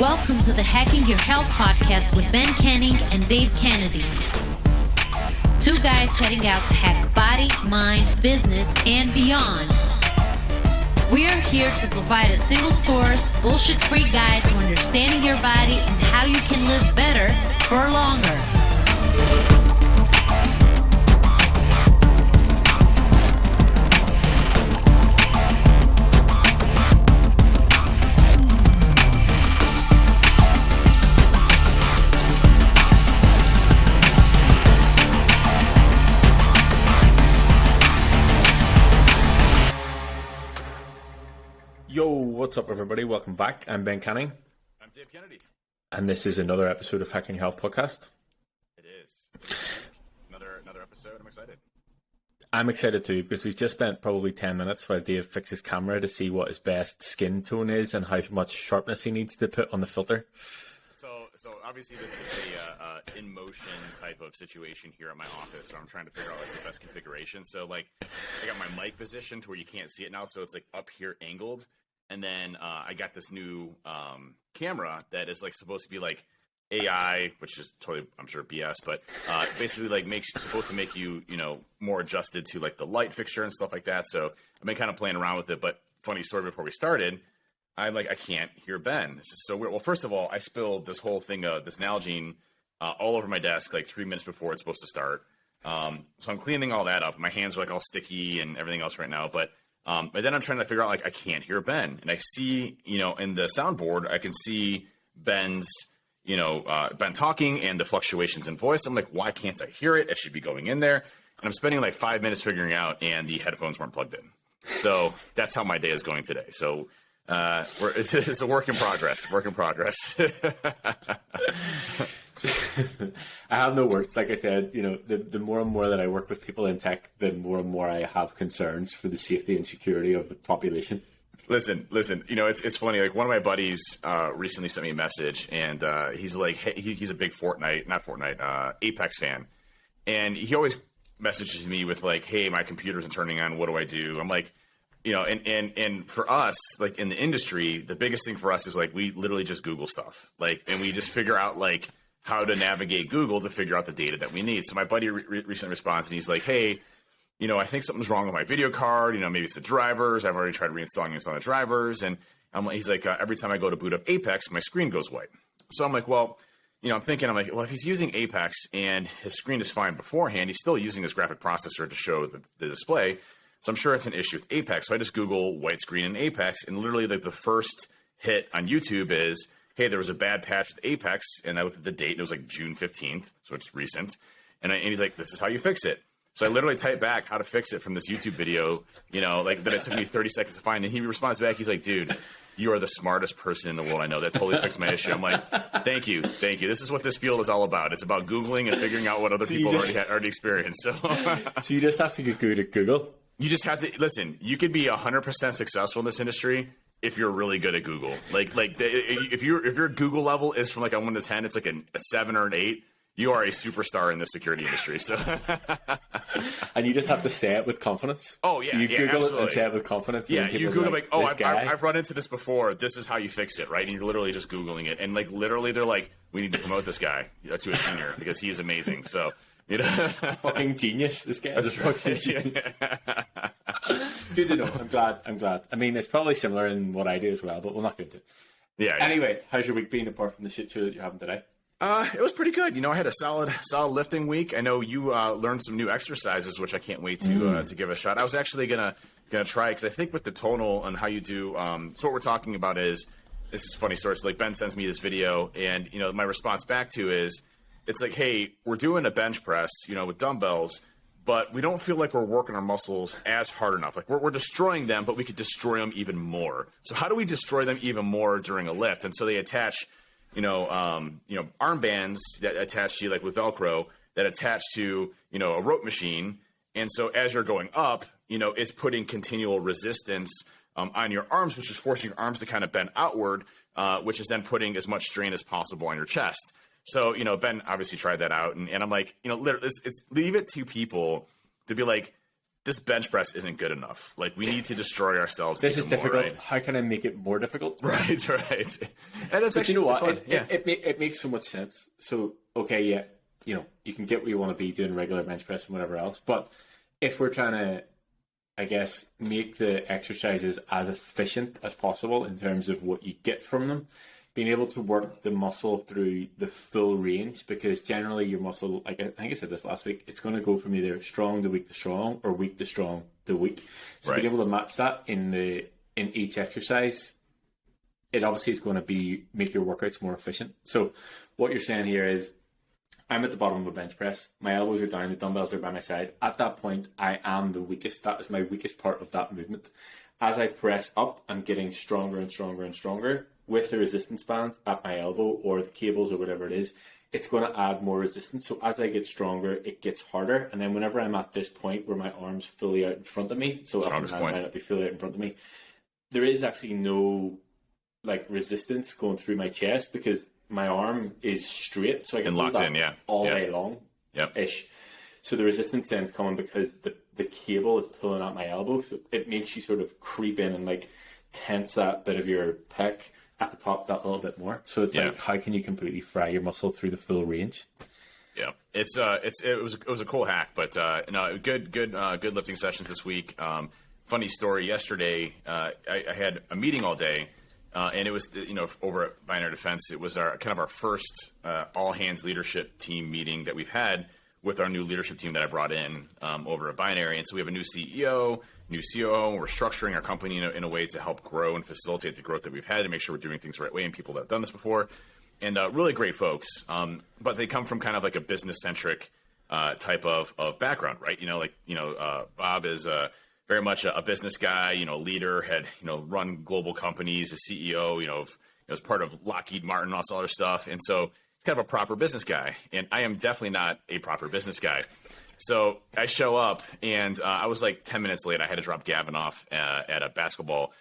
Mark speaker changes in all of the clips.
Speaker 1: Welcome to the Hacking Your Health podcast with Ben Canning and Dave Kennedy. Two guys heading out to hack body, mind, business, and beyond. We are here to provide a single source, bullshit-free guide to understanding your body and how you can live better for longer.
Speaker 2: Yo, what's up everybody? Welcome back. I'm Ben Canning.
Speaker 3: I'm Dave Kennedy.
Speaker 2: And this is another episode of Hacking Health Podcast.
Speaker 3: It is. Another episode. I'm excited.
Speaker 2: I'm excited too because we've just spent probably 10 minutes while Dave fixes his camera to see what his best skin tone is and how much sharpness he needs to put on the filter.
Speaker 3: So obviously this is a in motion type of situation here at my office. So I'm trying to figure out the best configuration. So I got my mic positioned to where you can't see it now. So it's up here angled. And then I got this new camera that is supposed to be AI, which is totally, I'm sure, BS, but basically supposed to make you, more adjusted to the light fixture and stuff like that. So I've been kind of playing around with it. But funny story, before we started, I can't hear Ben. This is so weird. Well, first of all, I spilled this whole thing of this Nalgene all over my desk 3 minutes before it's supposed to start. So I'm cleaning all that up. My hands are all sticky and everything else right now. But then I'm trying to figure out I can't hear Ben, and I see in the soundboard I can see Ben's Ben talking and the fluctuations in voice. I'm like, why can't I hear it? It should be going in there. And I'm spending 5 minutes figuring out, and the headphones weren't plugged in. So that's how my day is going today. So it's a work in progress.
Speaker 2: I have no words. Like I said, the more and more that I work with people in tech, the more and more I have concerns for the safety and security of the population.
Speaker 3: Listen. It's funny. One of my buddies recently sent me a message, and he's he's a big Apex fan, and he always messages me with hey, my computer isn't turning on. What do I do? I'm like, and for us, in the industry, the biggest thing for us is we literally just Google stuff, and we just figure out how to navigate Google to figure out the data that we need. So my buddy recently responds, and he's like, hey, I think something's wrong with my video card. Maybe it's the drivers. I've already tried reinstalling it on the drivers. And he's like, every time I go to boot up Apex, my screen goes white. So I'm like, well, I'm thinking, well, if he's using Apex and his screen is fine beforehand, he's still using his graphic processor to show the display. So I'm sure it's an issue with Apex. So I just Google white screen in Apex, and literally the first hit on YouTube is, hey, there was a bad patch with Apex, and I looked at the date, and it was June 15th, so it's recent. And he's like, this is how you fix it. So I literally typed back how to fix it from this YouTube video, that it took me 30 seconds to find. And he responds back, he's like, dude, you are the smartest person in the world I know. That totally fixed my issue. I'm like, thank you. This is what this field is all about. It's about Googling and figuring out what other people already experienced. So
Speaker 2: you just have to get good at Google? You
Speaker 3: just have to, listen, you could be 100% successful in this industry if you're really good at Google. If your Google level is from a 1 to 10, it's a 7 or an 8. You are a superstar in the security industry. So,
Speaker 2: and you just have to say it with confidence.
Speaker 3: Oh yeah,
Speaker 2: so you Google
Speaker 3: absolutely.
Speaker 2: it and say it with confidence.
Speaker 3: Yeah, you Google I've run into this before. This is how you fix it, right? And you're literally just Googling it, and literally they're like, we need to promote this guy to a senior because he is amazing. So
Speaker 2: fucking genius. This guy is fucking genius. Good to know. I'm glad. I mean, it's probably similar in what I do as well, but we'll not get into it.
Speaker 3: Yeah.
Speaker 2: Anyway, how's your week been apart from the shit show that you're having today?
Speaker 3: It was pretty good. I had a solid lifting week. I know you learned some new exercises, which I can't wait to give a shot. I was actually gonna try because I think with the tonal and how you do. So what we're talking about is, this is a funny story. So Ben sends me this video, and my response back to is, it's hey, we're doing a bench press, with dumbbells, but we don't feel like we're working our muscles as hard enough. We're destroying them, but we could destroy them even more. So how do we destroy them even more during a lift? And so they attach armbands that attach to you, with Velcro, that attach to, a rope machine. And so as you're going up, it's putting continual resistance on your arms, which is forcing your arms to kind of bend outward, which is then putting as much strain as possible on your chest. So, Ben obviously tried that out. And I'm like, literally, it's leave it to people to be this bench press isn't good enough. Like, we need to destroy ourselves.
Speaker 2: This is difficult.
Speaker 3: More, right?
Speaker 2: How can I make it more difficult?
Speaker 3: Right. And that's actually,
Speaker 2: you know what?
Speaker 3: fun.
Speaker 2: It makes so much sense. So, okay, yeah, you can get where you want to be doing regular bench press and whatever else. But if we're trying to, I guess, make the exercises as efficient as possible in terms of what you get from them, being able to work the muscle through the full range, because generally your muscle, like I think I said this last week, it's going to go from either strong to weak to strong or weak to strong to weak. So being able to match that in each exercise, it obviously is going to make your workouts more efficient. So what you're saying here is, I'm at the bottom of a bench press. My elbows are down. The dumbbells are by my side. At that point, I am the weakest. That is my weakest part of that movement. As I press up, I'm getting stronger and stronger and stronger with the resistance bands at my elbow or the cables or whatever it is. It's going to add more resistance. So as I get stronger, it gets harder. And then whenever I'm at this point where my arm's fully out in front of me, so often I might not be fully out in front of me, there is actually no resistance going through my chest because my arm is straight, so I can hold that all day long, ish. So the resistance then is coming because the cable is pulling at my elbow, so it makes you sort of creep in and tense that bit of your pec at the top that little bit more. So it's how can you completely fry your muscle through the full range?
Speaker 3: Yeah, it was a cool hack, but no, good lifting sessions this week. Funny story, yesterday I had a meeting all day. And it was, over at Binary Defense, it was our first all hands leadership team meeting that we've had with our new leadership team that I brought in over at Binary. And so we have a new CEO, new COO. We're structuring our company in a way to help grow and facilitate the growth that we've had to make sure we're doing things the right way and people that have done this before. And really great folks. But they come from kind of like a business centric type of background, right? Bob is very much a business guy, leader, had, run global companies, a CEO, was part of Lockheed Martin, all this other stuff. And so he's kind of a proper business guy. And I am definitely not a proper business guy. So I show up and I was 10 minutes late. I had to drop Gavin off at a basketball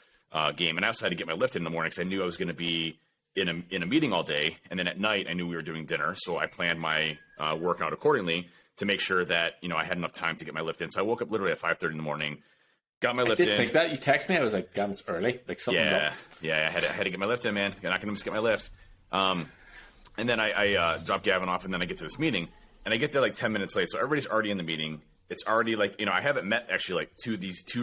Speaker 3: game. And I also had to get my lift in the morning because I knew I was going to be in a meeting all day. And then at night, I knew we were doing dinner. So I planned my workout accordingly to make sure that, I had enough time to get my lift in. So I woke up literally at 5:30 in the morning. Got my lift in. I did
Speaker 2: think that. You text me. I was like, "Damn, it's early." Something's up.
Speaker 3: Yeah. I had to get my lift in, man. You're not going to miss get my lift. And then I drop Gavin off, and then I get to this meeting, and I get there 10 minutes late. So everybody's already in the meeting. It's already I haven't met actually two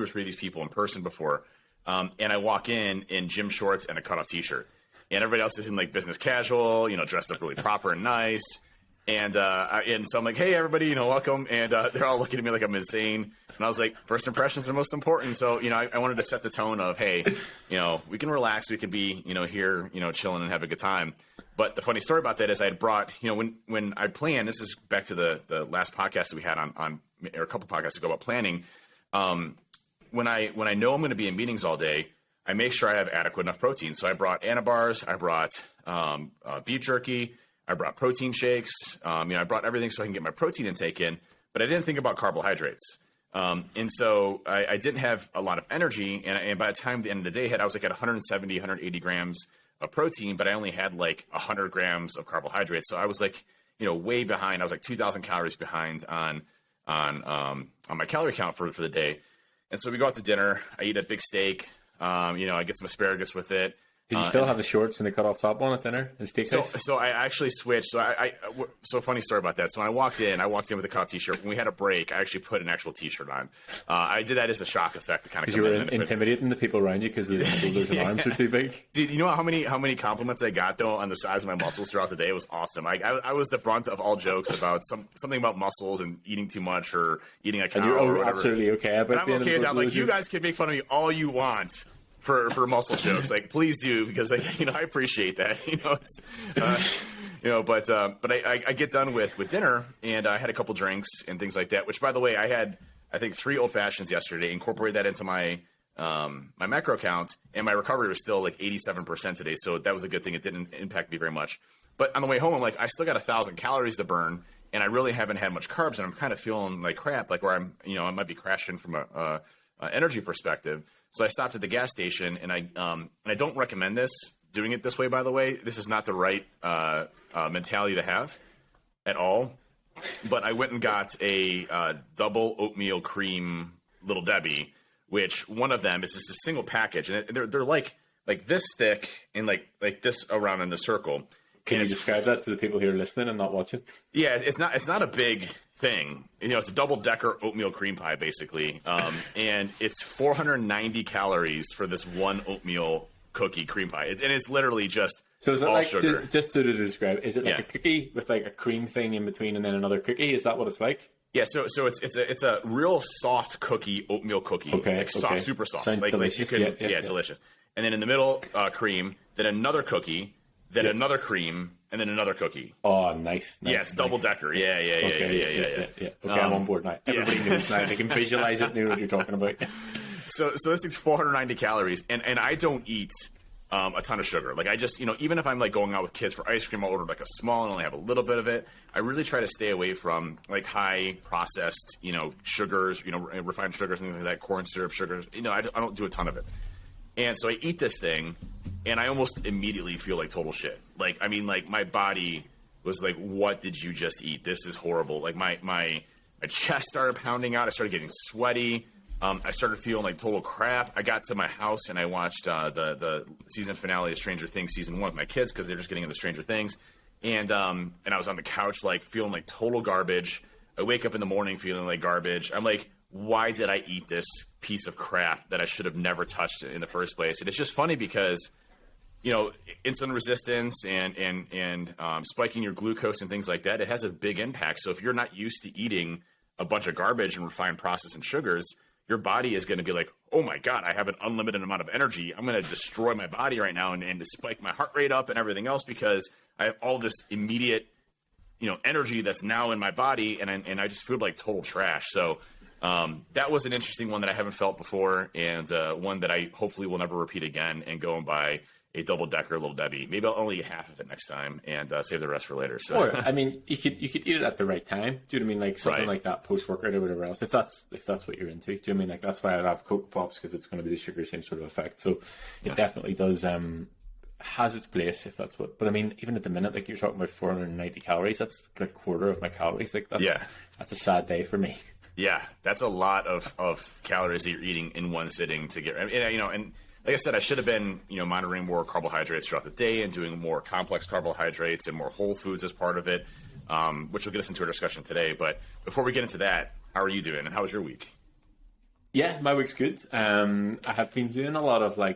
Speaker 3: or three of these people in person before. And I walk in gym shorts and a cutoff T-shirt, and everybody else is in business casual, dressed up really proper and nice. And so I'm like, hey, everybody, welcome. And they're all looking at me like I'm insane. And I was like, first impressions are most important. So, I wanted to set the tone of, hey, we can relax. We can be, here, chilling and have a good time. But the funny story about that is I had brought, when I planned, this is back to the last podcast that we had on or a couple podcasts ago about planning. When I know I'm going to be in meetings all day, I make sure I have adequate enough protein. So I brought Anabars, I brought beef jerky, I brought protein shakes. I brought everything so I can get my protein intake in, but I didn't think about carbohydrates. And so I didn't have a lot of energy. And by the time the end of the day hit, I was at 170, 180 grams of protein, but I only had 100 grams of carbohydrates. So I was way behind. I was 2,000 calories behind on my calorie count for the day. And so we go out to dinner. I eat a big steak. I get some asparagus with it.
Speaker 2: Did you still have the shorts and the cut off top on at dinner and steakhouse?
Speaker 3: So I actually switched. So funny story about that. So when I walked in with a cut off T-shirt. When we had a break, I actually put an actual T-shirt on. I did that as a shock effect to kind of.
Speaker 2: Because you were intimidating the people around you because the shoulders and arms are too big.
Speaker 3: Dude, you know how many compliments I got though on the size of my muscles throughout the day? It was awesome. I was the brunt of all jokes about something about muscles and eating too much or eating a cow.
Speaker 2: And you're
Speaker 3: or whatever.
Speaker 2: absolutely okay about
Speaker 3: I'm okay with that. You guys can make fun of me all you want for muscle jokes, please do, because I appreciate that. But I get done with dinner and I had a couple drinks and things like that. Which, by the way, I had I think 3 old fashions yesterday. Incorporated that into my my macro count, and my recovery was still 87% today. So that was a good thing. It didn't impact me very much. But on the way home, I'm like, I still got 1,000 calories to burn, and I really haven't had much carbs, and I'm kind of feeling like crap, where I'm I might be crashing from a energy perspective. So I stopped at the gas station, and I don't recommend doing it this way, by the way. This is not the right mentality to have at all. But I went and got a double oatmeal cream Little Debbie, which one of them is just a single package, and they're like this thick and like this around in a circle.
Speaker 2: Can you describe that to the people who are listening and not watching?
Speaker 3: Yeah, it's not a big thing. It's a double-decker oatmeal cream pie, basically. And it's 490 calories for this one oatmeal cookie cream pie. And it's literally just
Speaker 2: so is it
Speaker 3: all
Speaker 2: like,
Speaker 3: sugar.
Speaker 2: Just to describe, is it like a cookie with like a cream thing in between and then another cookie? Is that what it's like?
Speaker 3: Yeah, so it's a real soft cookie, oatmeal cookie.
Speaker 2: Okay,
Speaker 3: like soft, super soft.
Speaker 2: Sounds delicious.
Speaker 3: Delicious. And then in the middle, cream, then another cookie, then another cream, and then another cookie.
Speaker 2: Oh, nice.
Speaker 3: Yes, double decker. Yeah.
Speaker 2: Okay, I'm on board now. Everybody knows now. They can visualize it, know what you're talking about.
Speaker 3: So this thing's 490 calories, and I don't eat a ton of sugar. Like I just, even if I'm like going out with kids for ice cream, I'll order like a small and only have a little bit of it. I really try to stay away from like high processed, sugars, refined sugars and things like that, corn syrup, sugars. I don't do a ton of it. And so I eat this thing, and I almost immediately feel like total shit. Like, I mean, like my body was like, "What did you just eat? This is horrible." Like my chest started pounding out. I started getting sweaty. I started feeling like total crap. I got to my house and I watched the season finale of Stranger Things season 1 with my kids because they're just getting into Stranger Things. And I was on the couch like feeling like total garbage. I wake up in the morning feeling like garbage. I'm like, why did I eat this piece of crap that I should have never touched in the first place? And it's just funny because, insulin resistance and spiking your glucose and things like that, it has a big impact. So if you're not used to eating a bunch of garbage and refined processed and sugars, your body is going to be like, oh my God, I have an unlimited amount of energy. I'm going to destroy my body right now and to spike my heart rate up and everything else because I have all this immediate, energy that's now in my body and I just feel like total trash. So that was an interesting one that I haven't felt before and one that I hopefully will never repeat again and go and buy a double-decker Little Debbie. Maybe I'll only eat half of it next time and save the rest for later. So.
Speaker 2: Or, I mean, you could eat it at the right time. Do you know what I mean? Like something like that post-workout or whatever else. If that's what you're into. Do you know what I mean? Like that's why I have Cocoa Pops because it's going to be the sugar same sort of effect. So it definitely does has its place if that's what. But I mean, even at the minute, like you're talking about 490 calories. That's like a quarter of my calories. Like that's a sad day for me.
Speaker 3: Yeah, that's a lot of calories that you're eating in one sitting to get. And like I said, I should have been, monitoring more carbohydrates throughout the day and doing more complex carbohydrates and more whole foods as part of it, which will get us into our discussion today. But before we get into that, how are you doing and how was your week?
Speaker 2: Yeah, my week's good. I have been doing a lot of I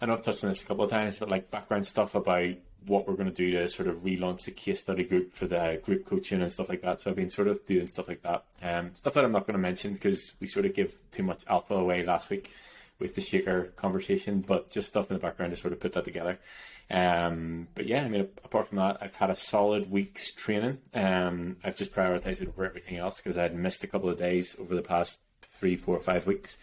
Speaker 2: know I've touched on this a couple of times, but like background stuff about what we're going to do to sort of relaunch the case study group for the group coaching and stuff like that. So I've been sort of doing stuff like that. Stuff that I'm not going to mention because we sort of give too much alpha away last week with the shaker conversation, but just stuff in the background to sort of put that together. But yeah, I mean, apart from that, I've had a solid week's training. I've just prioritized it over everything else because I had missed a couple of days over the past 3, 4, 5 weeks.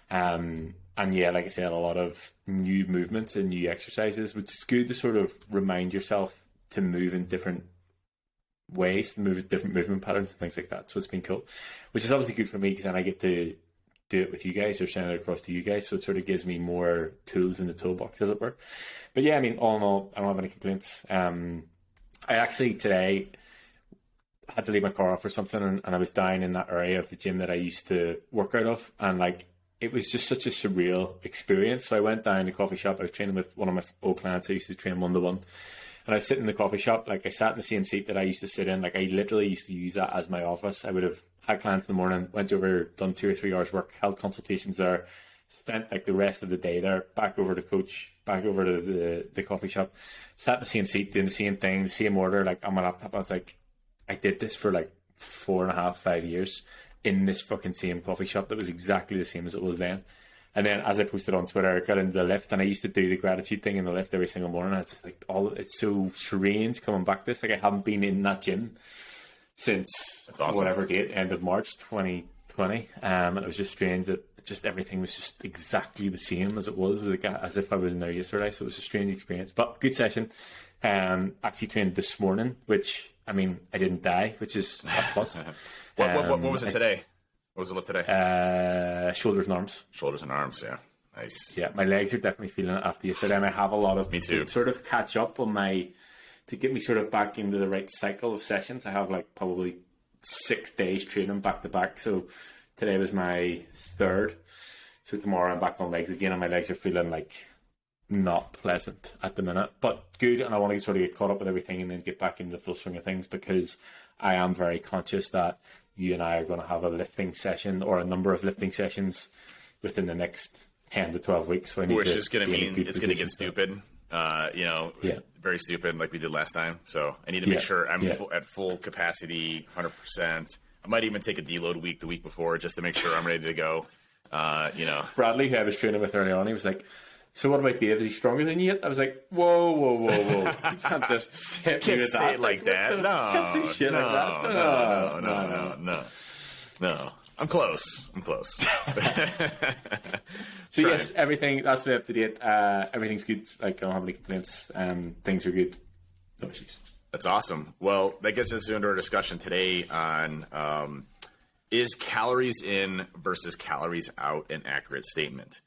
Speaker 2: And yeah, like I said, a lot of new movements and new exercises, which is good to sort of remind yourself to move in different ways, to move with different movement patterns and things like that. So it's been cool, which is obviously good for me because then I get to do it with you guys or send it across to you guys. So it sort of gives me more tools in the toolbox, as it were. But yeah, I mean, all in all, I don't have any complaints. I actually today had to leave my car off for something and I was down in that area of the gym that I used to work out of. And it was just such a surreal experience. So I went down to the coffee shop. I was training with one of my old clients. I used to train 1-to-1. And I was sitting in the coffee shop. I sat in the same seat that I used to sit in. I literally used to use that as my office. I would have had clients in the morning, went over, done 2 or 3 hours work, held consultations there, spent the rest of the day there, back over to coach, back over to the coffee shop, sat in the same seat, doing the same thing, the same order, on my laptop. I was like, I did this for 4.5, 5 years in this fucking same coffee shop that was exactly the same as it was then. And then as I posted on Twitter, I got into the lift and I used to do the gratitude thing in the lift every single morning. And it's just it's so strange coming back to this. I haven't been in that gym since whatever date, end of March 2020. And it was just strange that just everything was just exactly the same as it was, as if I was in there yesterday. So it was a strange experience, but good session. Actually trained this morning, which, I mean, I didn't die, which is a plus.
Speaker 3: What was it today? What was the lift today?
Speaker 2: Shoulders and arms.
Speaker 3: Shoulders and arms, yeah. Nice.
Speaker 2: Yeah, my legs are definitely feeling it after yesterday. And I have a lot of...
Speaker 3: Me too.
Speaker 2: To sort of catch up on to get me sort of back into the right cycle of sessions. I have probably 6 days training back to back. So Today was my third. So tomorrow I'm back on legs again, and my legs are feeling like not pleasant at the minute, but good. And I want to sort of get caught up with everything and then get back into the full swing of things, because I am very conscious that you and I are going to have a lifting session, or a number of lifting sessions, within the next 10 to 12 weeks. So I need
Speaker 3: Which is going to mean it's going to get stupid.
Speaker 2: Yeah.
Speaker 3: Very stupid, like we did last time. So I need to make sure I'm at full capacity, 100%. I might even take a deload week the week before, just to make sure I'm ready to go.
Speaker 2: Bradley, who I was training with earlier on, he was like, "So what about Dave? Is he stronger than you yet?" I was like, whoa. You can't just say
Speaker 3: it like that. No.
Speaker 2: Can't say shit like that.
Speaker 3: No. I'm close.
Speaker 2: So yes, everything, that's up to date. Everything's good. Like, I don't have any complaints. Things are good. No issues.
Speaker 3: That's awesome. Well, that gets us into our discussion today on is calories in versus calories out an accurate statement?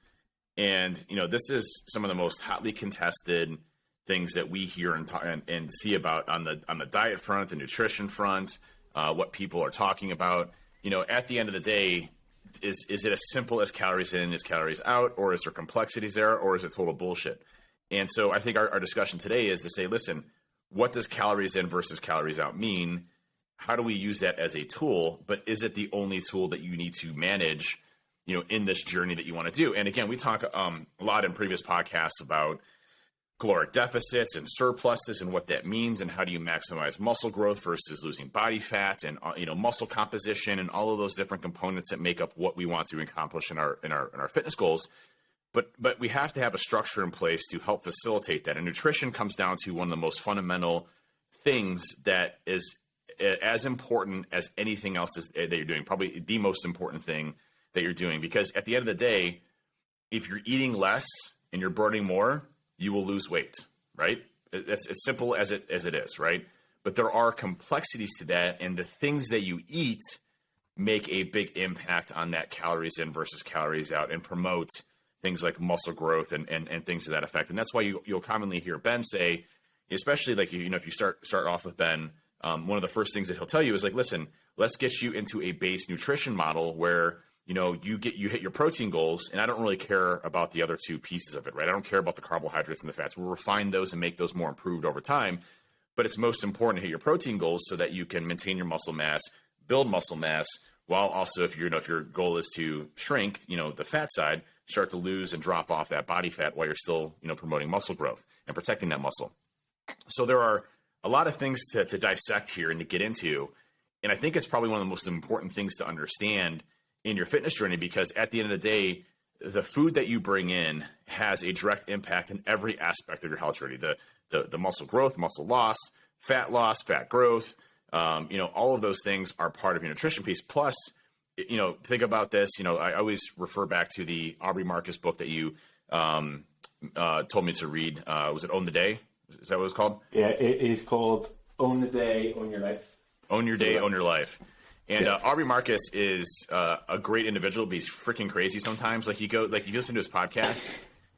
Speaker 3: And, this is some of the most hotly contested things that we hear and see about on the diet front, the nutrition front, what people are talking about. At the end of the day, is it as simple as calories in is calories out, or is there complexities there, or is it total bullshit? And so I think our discussion today is to say, listen, what does calories in versus calories out mean? How do we use that as a tool? But is it the only tool that you need to manage, in this journey that you want to do? And again, we talk a lot in previous podcasts about caloric deficits and surpluses and what that means, and how do you maximize muscle growth versus losing body fat, and muscle composition, and all of those different components that make up what we want to accomplish in our fitness goals. But we have to have a structure in place to help facilitate that. And nutrition comes down to one of the most fundamental things that is as important as anything else that you're doing, probably the most important thing that you're doing. Because at the end of the day, if you're eating less and you're burning more, you will lose weight, right? That's as simple as it is, right? But there are complexities to that, and the things that you eat make a big impact on that calories in versus calories out, and promote things like muscle growth and things to that effect. And that's why you'll commonly hear Ben say, especially like, if you start off with Ben, one of the first things that he'll tell you is like, listen, let's get you into a base nutrition model where you hit your protein goals, and I don't really care about the other two pieces of it, right? I don't care about the carbohydrates and the fats. We'll refine those and make those more improved over time. But it's most important to hit your protein goals so that you can maintain your muscle mass, build muscle mass, while also, if your goal is to shrink, the fat side, start to lose and drop off that body fat while you're still, promoting muscle growth and protecting that muscle. So there are a lot of things to dissect here and to get into. And I think it's probably one of the most important things to understand in your fitness journey, because at the end of the day, the food that you bring in has a direct impact in every aspect of your health journey. The muscle growth, muscle loss, fat growth, all of those things are part of your nutrition piece. Plus, think about this, I always refer back to the Aubrey Marcus book that you told me to read. Was it Own the Day? Is that what it's called?
Speaker 2: Yeah, it is called Own the Day, Own Your Life.
Speaker 3: Own Your Day, Own Your Life. And Aubrey Marcus is a great individual, but he's freaking crazy sometimes. Like you listen to his podcast,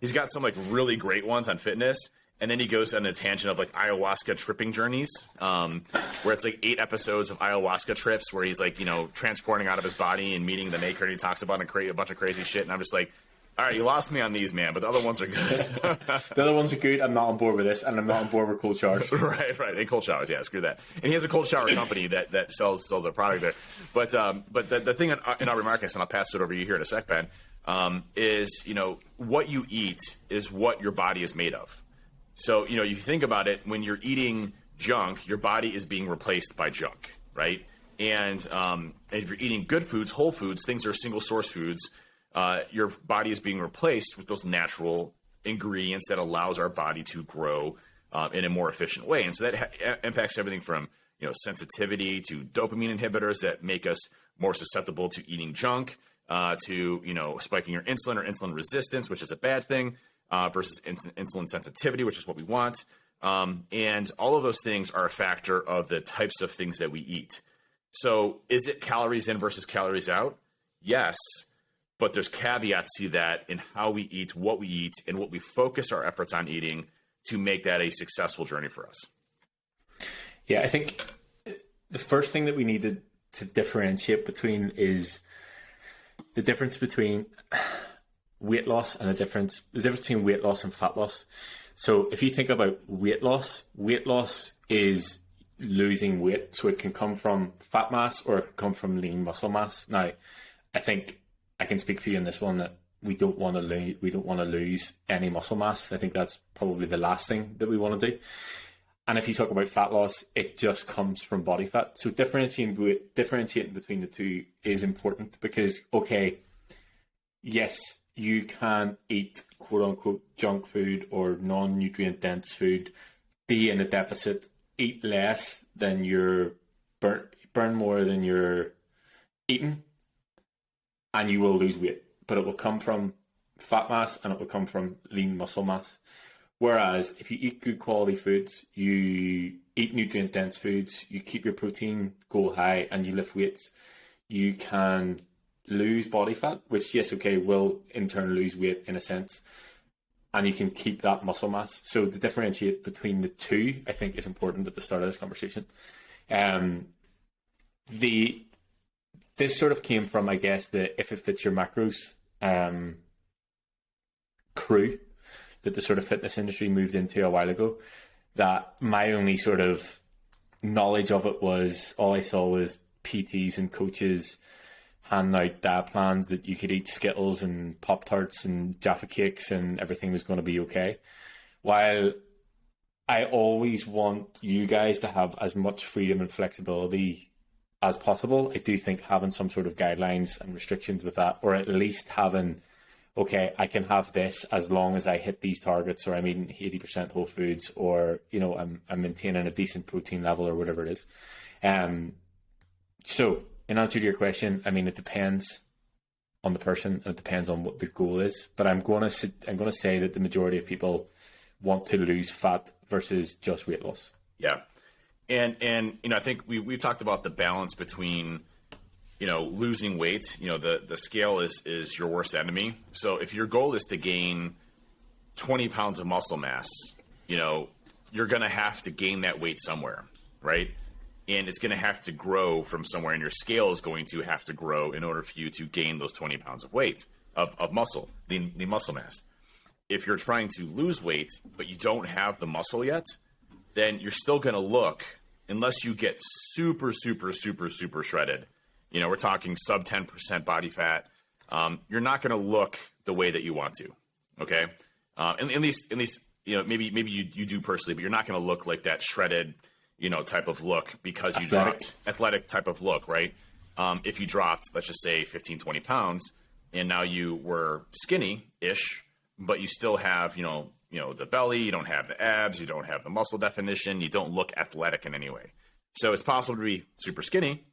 Speaker 3: he's got some like really great ones on fitness, and then he goes on a tangent of like ayahuasca tripping journeys, where it's like 8 episodes of ayahuasca trips where he's like, transporting out of his body and meeting the maker, and he talks about a bunch of crazy shit. And I'm just like, all right, you lost me on these, man, but the other ones are good.
Speaker 2: The other ones are good. I'm not on board with this, and I'm not on board with cold showers.
Speaker 3: Right. And cold showers, yeah, screw that. And he has a cold shower company that sells a product there. But the thing in Aubrey Marcus, and I'll pass it over to you here in a sec, Ben, is, what you eat is what your body is made of. So, you think about it, when you're eating junk, your body is being replaced by junk, right? And if you're eating good foods, whole foods, things that are single source foods, your body is being replaced with those natural ingredients that allows our body to grow in a more efficient way. And so that impacts everything from, sensitivity to dopamine inhibitors that make us more susceptible to eating junk, to, spiking your insulin or insulin resistance, which is a bad thing, versus insulin sensitivity, which is what we want. And all of those things are a factor of the types of things that we eat. So is it calories in versus calories out? Yes. But there's caveats to that in how we eat, and what we focus our efforts on eating to make that a successful journey for us.
Speaker 2: Yeah, I think the first thing that we need to differentiate between is the difference between weight loss and the difference between weight loss and fat loss. So if you think about weight loss is losing weight. So it can come from fat mass or it can come from lean muscle mass. Now, I think I can speak for you in this one that we don't want to lose any muscle mass. I think that's probably the last thing that we want to do. And if you talk about fat loss, it just comes from body fat. So differentiating between the two is important because, okay, yes, you can eat quote unquote junk food or non-nutrient dense food, be in a deficit, eat less than you're burn more than you're eating, and you will lose weight. But it will come from fat mass and it will come from lean muscle mass. Whereas if you eat good quality foods, you eat nutrient dense foods, you keep your protein goal high and you lift weights, you can lose body fat, which yes, okay, will in turn lose weight in a sense, and you can keep that muscle mass. So to differentiate between the two, I think is important at the start of this conversation. This sort of came from, I guess, the If It Fits Your Macros crew that the sort of fitness industry moved into a while ago. That my only sort of knowledge of it was, all I saw was PTs and coaches handing out diet plans that you could eat Skittles and Pop-Tarts and Jaffa Cakes and everything was going to be okay. While I always want you guys to have as much freedom and flexibility as possible, I do think having some sort of guidelines and restrictions with that, or at least having, okay, I can have this as long as I hit these targets, or I'm eating 80% whole foods, or, you know, I'm maintaining a decent protein level or whatever it is. So in answer to your question, I mean, it depends on the person and it depends on what the goal is. But I'm going to say that the majority of people want to lose fat versus just weight loss.
Speaker 3: Yeah. And you know, I think we talked about the balance between, you know, losing weight. You know, the scale is your worst enemy. So if your goal is to gain 20 pounds of muscle mass, you know, you're going to have to gain that weight somewhere, right? And it's going to have to grow from somewhere, and your scale is going to have to grow in order for you to gain those 20 pounds of weight, of muscle, the muscle mass. If you're trying to lose weight, but you don't have the muscle yet, then you're still going to look, unless you get super, super, super, super shredded, you know, we're talking sub 10% body fat, you're not going to look the way that you want to, okay? At least, you know, maybe you do personally, but you're not going to look like that shredded, you know, type of look because you dropped athletic type of look, right? If you dropped, let's just say 15, 20 pounds, and now you were skinny-ish, but you still have, you know, the belly, you don't have the abs, you don't have the muscle definition, you don't look athletic in any way. So it's possible to be super skinny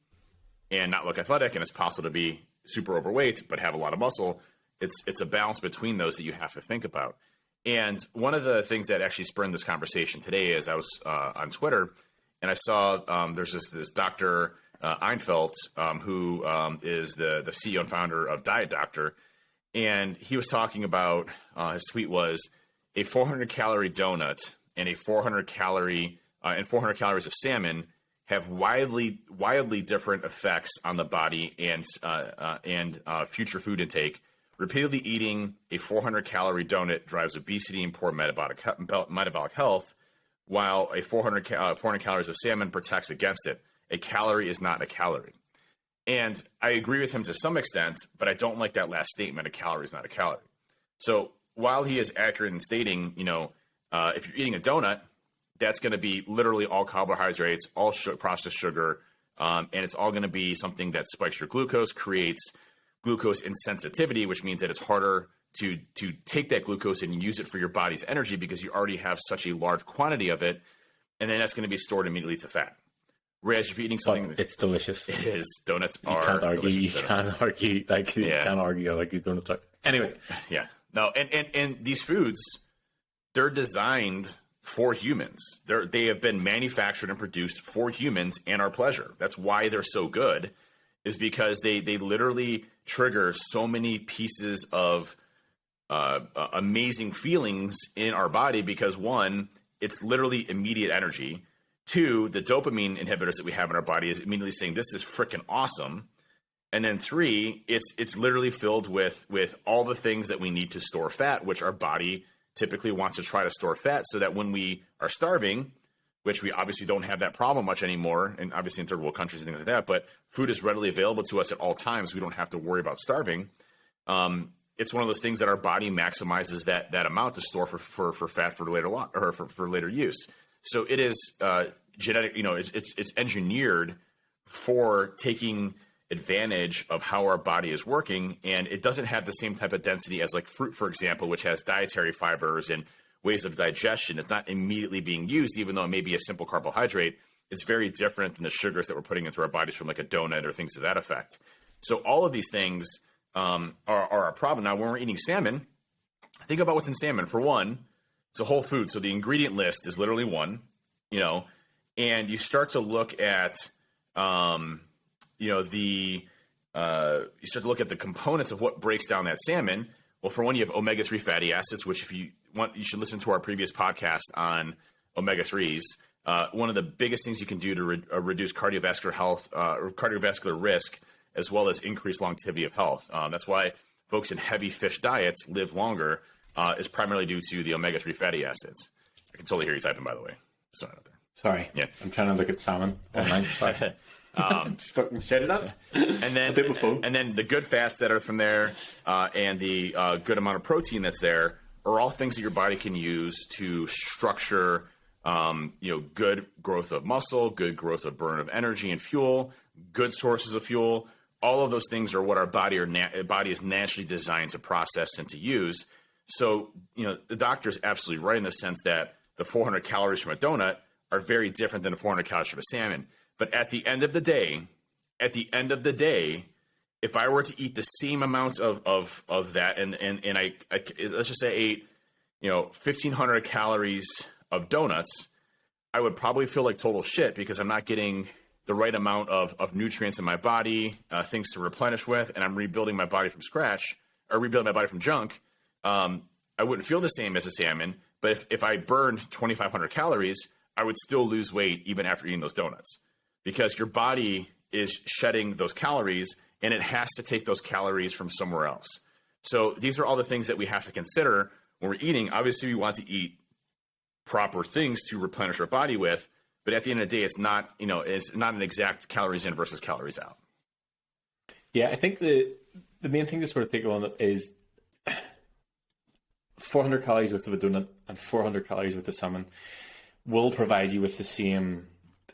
Speaker 3: and not look athletic, and it's possible to be super overweight but have a lot of muscle. It's a balance between those that you have to think about. And one of the things that actually spurred this conversation today is I was on Twitter, and I saw there's this Dr. Einfeld, who is the CEO and founder of Diet Doctor, and he was talking about, his tweet was, a 400-calorie donut and a 400 calories of salmon have wildly different effects on the body and future food intake. Repeatedly eating a 400-calorie donut drives obesity and poor metabolic health, while a 400 calories of salmon protects against it. A calorie is not a calorie. And I agree with him to some extent, but I don't like that last statement, a calorie is not a calorie. So while he is accurate in stating, you know, if you're eating a donut, that's going to be literally all carbohydrates, all processed sugar, and it's all going to be something that spikes your glucose, creates glucose insensitivity, which means that it's harder to take that glucose and use it for your body's energy because you already have such a large quantity of it, and then that's going to be stored immediately to fat. Whereas if you're eating something,
Speaker 2: it's delicious.
Speaker 3: It is. Donuts are.
Speaker 2: You can't argue.
Speaker 3: You
Speaker 2: can't argue. Like you can't argue. Like donuts are. Anyway.
Speaker 3: Yeah. No. And these foods, they're designed for humans. They have been manufactured and produced for humans and our pleasure. That's why they're so good, is because they literally trigger so many pieces of amazing feelings in our body. Because one, it's literally immediate energy. Two, the dopamine inhibitors that we have in our body is immediately saying, this is freaking awesome. And then 3, it's literally filled with all the things that we need to store fat, which our body typically wants to try to store fat so that when we are starving, which we obviously don't have that problem much anymore, and obviously in third world countries and things like that, but food is readily available to us at all times. We don't have to worry about starving. It's one of those things that our body maximizes that amount to store for fat for later for later use. So it is genetic, it's engineered for taking advantage of how our body is working, and it doesn't have the same type of density as like fruit, for example, which has dietary fibers and ways of digestion. It's not immediately being used, even though it may be a simple carbohydrate. It's very different than the sugars that we're putting into our bodies from like a donut or things to that effect. So all of these things are a problem. Now, when we're eating salmon, think about what's in salmon. For one, it's a whole food, so the ingredient list is literally one, and you start to look at you start to look at the components of what breaks down that salmon. Well, for one, you have omega-3 fatty acids, which if you want, you should listen to our previous podcast on omega-3s. One of the biggest things you can do to reduce cardiovascular health or cardiovascular risk, as well as increase longevity of health. That's why folks in heavy fish diets live longer, is primarily due to the omega-3 fatty acids. I can totally hear you typing, by the way. Just out there.
Speaker 2: Sorry.
Speaker 3: Yeah.
Speaker 2: I'm trying to look at salmon online. Sorry. Just fucking set it up.
Speaker 3: And then the good fats that are from there and the good amount of protein that's there are all things that your body can use to structure good growth of muscle, good growth of burn of energy and fuel, good sources of fuel. All of those things are what our body is naturally designed to process and to use. So, the doctor is absolutely right in the sense that the 400 calories from a donut are very different than the 400 calories from a salmon. But at the end of the day, if I were to eat the same amount of that, and I let's just say I ate 1,500 calories of donuts, I would probably feel like total shit because I'm not getting the right amount of nutrients in my body, things to replenish with, and I'm rebuilding my body from scratch or rebuilding my body from junk. I wouldn't feel the same as a salmon, but if I burned 2,500 calories, I would still lose weight even after eating those donuts because your body is shedding those calories and it has to take those calories from somewhere else. So these are all the things that we have to consider when we're eating. Obviously, we want to eat proper things to replenish our body with, but at the end of the day, it's not an exact calories in versus calories out.
Speaker 2: Yeah, I think the main thing to sort of think on it is 400 calories worth of a donut and 400 calories worth of salmon will provide you with the same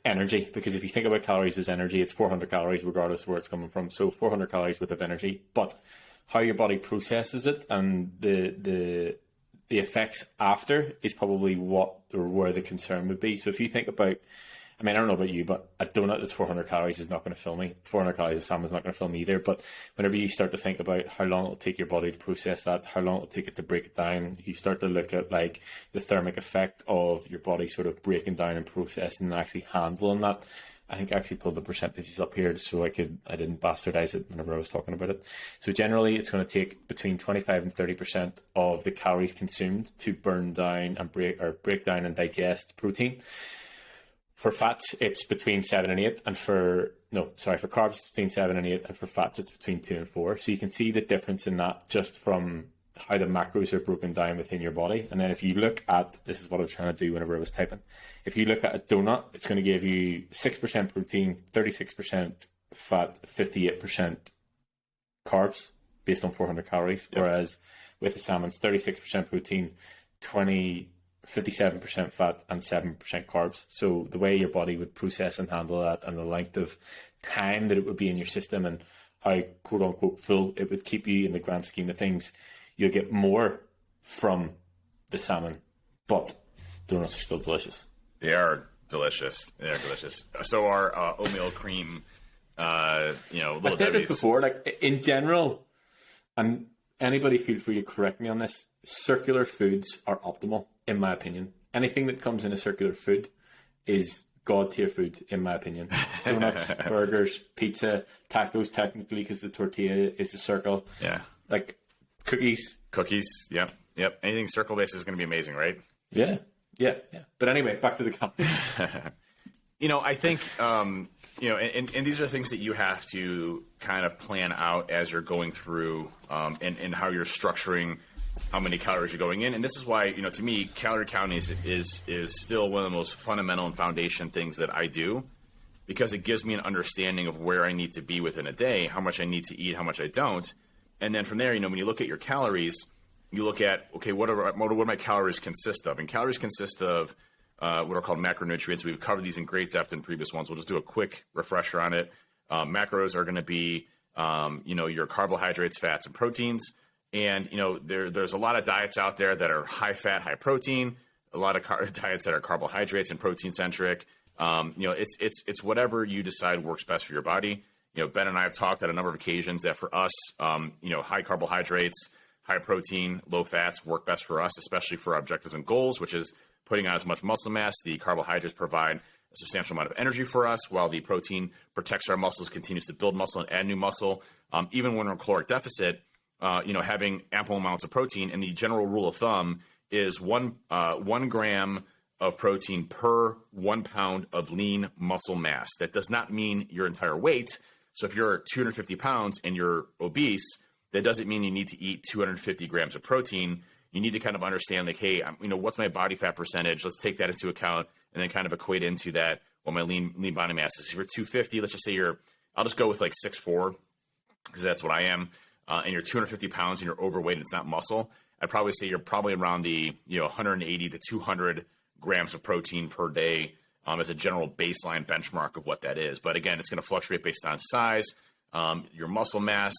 Speaker 2: energy, because if you think about calories as energy, it's 400 calories regardless of where it's coming from. So 400 calories worth of energy, but how your body processes it and the effects after is probably where the concern would be. So if you think about, I don't know about you, but a donut that's 400 calories is not going to fill me. 400 calories of salmon is not going to fill me either. But whenever you start to think about how long it'll take your body to process that, how long it'll take it to break it down, you start to look at like the thermic effect of your body sort of breaking down and processing and actually handling that. I think I actually pulled the percentages up here so I didn't bastardize it whenever I was talking about it. So generally it's going to take between 25 and 30% of the calories consumed to burn down and break down and digest protein. For fats, it's between 7 and 8, and for carbs, it's between 7 and 8, and for fats, it's between 2 and 4. So you can see the difference in that just from how the macros are broken down within your body. And then if you look at, this is what I was trying to do whenever I was typing, if you look at a donut, it's going to give you 6% protein, 36% fat, 58% carbs based on 400 calories, whereas with the salmon, it's 36% protein, 57% fat and 7% carbs. So the way your body would process and handle that and the length of time that it would be in your system and how quote unquote full it would keep you in the grand scheme of things, you'll get more from the salmon, but donuts are still delicious.
Speaker 3: They are delicious. So are oatmeal cream, Little
Speaker 2: I've said
Speaker 3: Debbie's.
Speaker 2: this before, like in general, and anybody feel free to correct me on this, circular foods are optimal, in my opinion. Anything that comes in a circular food is god tier food, in my opinion. Donuts, burgers, pizza, tacos, technically, because the tortilla is a circle.
Speaker 3: Yeah.
Speaker 2: Like cookies.
Speaker 3: Yep. Anything circle based is going to be amazing, right?
Speaker 2: Yeah. But anyway, back to the comments.
Speaker 3: I think and these are things that you have to kind of plan out as you're going through, and how you're structuring how many calories you're going in. And this is why, to me, calorie counting is still one of the most fundamental and foundation things that I do, because it gives me an understanding of where I need to be within a day, how much I need to eat, how much I don't. And then from there, when you look at your calories, you look at, okay, what do my calories consist of? And calories consist of what are called macronutrients. We've covered these in great depth in previous ones. We'll just do a quick refresher on it. Macros are going to be, your carbohydrates, fats, and proteins. And, there's a lot of diets out there that are high fat, high protein, a lot of diets that are carbohydrates and protein centric. It's whatever you decide works best for your body. Ben and I have talked on a number of occasions that for us, high carbohydrates, high protein, low fats work best for us, especially for our objectives and goals, which is putting on as much muscle mass. The carbohydrates provide a substantial amount of energy for us, while the protein protects our muscles, continues to build muscle and add new muscle. Even when we're in caloric deficit, having ample amounts of protein, and the general rule of thumb is 1 gram of protein per 1 pound of lean muscle mass. That does not mean your entire weight. So if you're 250 pounds and you're obese, that doesn't mean you need to eat 250 grams of protein. You need to kind of understand, like, hey, what's my body fat percentage? Let's take that into account and then kind of equate into that what my lean body mass is. If you're 250, let's just say I'll just go with like 6'4", because that's what I am, and you're 250 pounds and you're overweight and it's not muscle, I'd probably say you're probably around the 180 to 200 grams of protein per day as a general baseline benchmark of what that is. But again, it's going to fluctuate based on size, your muscle mass,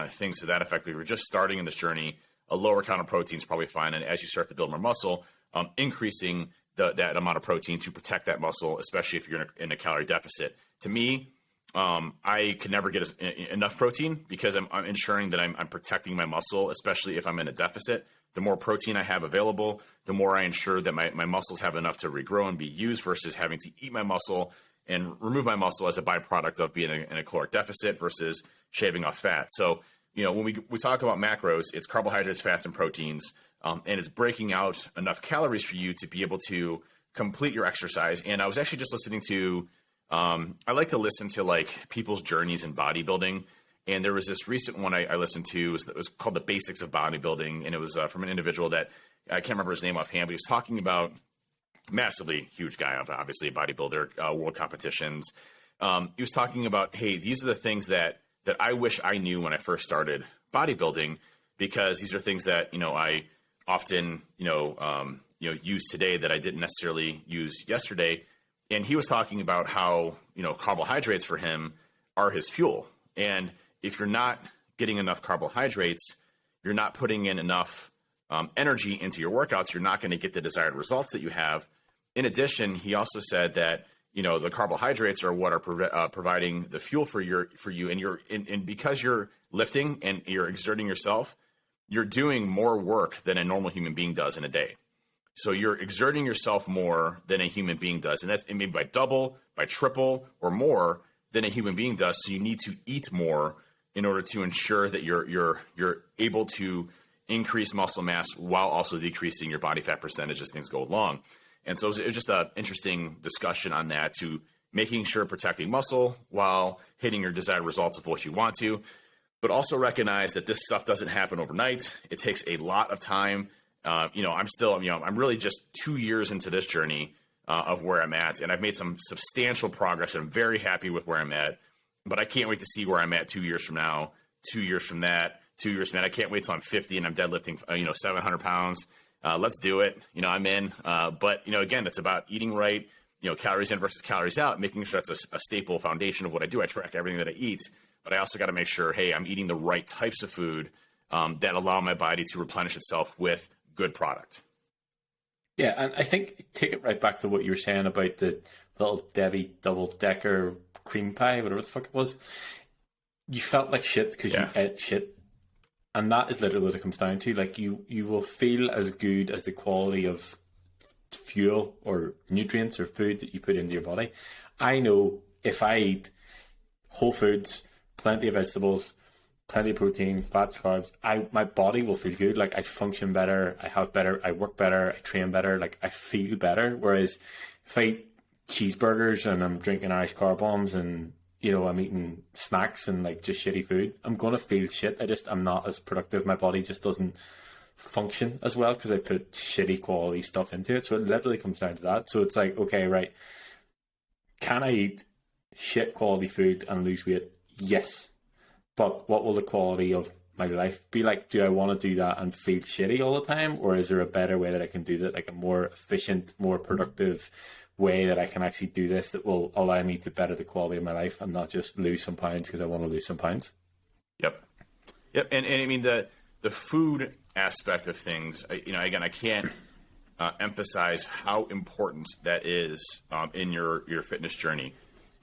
Speaker 3: things to that effect. But if you're just starting in this journey, a lower count of protein is probably fine. And as you start to build more muscle, increasing that amount of protein to protect that muscle, especially if you're in a calorie deficit. To me, I could never get enough protein, because I'm ensuring that I'm protecting my muscle, especially if I'm in a deficit. The more protein I have available, the more I ensure that my muscles have enough to regrow and be used, versus having to eat my muscle and remove my muscle as a byproduct of being in a caloric deficit versus shaving off fat. So, when we talk about macros, it's carbohydrates, fats, and proteins, and it's breaking out enough calories for you to be able to complete your exercise. And I was actually just listening to, I like to listen to like people's journeys in bodybuilding. And there was this recent one I listened to. It was called The Basics of Bodybuilding. And it was from an individual that I can't remember his name offhand, but he was talking about massively huge guy, obviously a bodybuilder, world competitions. He was talking about, hey, these are the things that I wish I knew when I first started bodybuilding, because these are things that, I often, use today that I didn't necessarily use yesterday. And he was talking about how, carbohydrates for him are his fuel. And if you're not getting enough carbohydrates, you're not putting in enough energy into your workouts, you're not going to get the desired results that you have. In addition, he also said that, the carbohydrates are what are providing the fuel for you, and because you're lifting and you're exerting yourself, you're doing more work than a normal human being does in a day. So you're exerting yourself more than a human being does, and that's maybe by double, by triple, or more than a human being does. So you need to eat more in order to ensure that you're able to increase muscle mass while also decreasing your body fat percentage as things go along. And so it was just an interesting discussion on that, to making sure protecting muscle while hitting your desired results of what you want to, but also recognize that this stuff doesn't happen overnight. It takes a lot of time. I'm really just 2 years into this journey of where I'm at, and I've made some substantial progress, and I'm very happy with where I'm at. But I can't wait to see where I'm at 2 years from now, 2 years from that, 2 years from that. I can't wait till I'm 50 and I'm deadlifting, 700 pounds. Let's do it. I'm in. But again, it's about eating right, calories in versus calories out, making sure that's a staple foundation of what I do. I track everything that I eat, but I also got to make sure, hey, I'm eating the right types of food that allow my body to replenish itself with good product.
Speaker 2: Yeah, and I think take it right back to what you were saying about the little Debbie double-decker cream pie, whatever the fuck it was. You felt like shit because you ate shit. And that is literally what it comes down to. Like, you will feel as good as the quality of fuel or nutrients or food that you put into your body. I know if I eat whole foods, plenty of vegetables, plenty of protein, fats, carbs, my body will feel good. Like, I function better, I work better, I train better, like I feel better. Whereas if I eat cheeseburgers and I'm drinking Irish car bombs and, you know, I'm eating snacks and like just shitty food, I'm going to feel shit. I'm not as productive. My body just doesn't function as well because I put shitty quality stuff into it. So it literally comes down to that. So it's like, okay, right. Can I eat shit quality food and lose weight? Yes. But what will the quality of my life be like? Do I want to do that and feel shitty all the time? Or is there a better way that I can do that, like a more efficient, more productive way that I can actually do this that will allow me to better the quality of my life and not just lose some pounds because I want to lose some pounds?
Speaker 3: Yep. And I mean, the food aspect of things, you know, again, I can't emphasize how important that is in your fitness journey.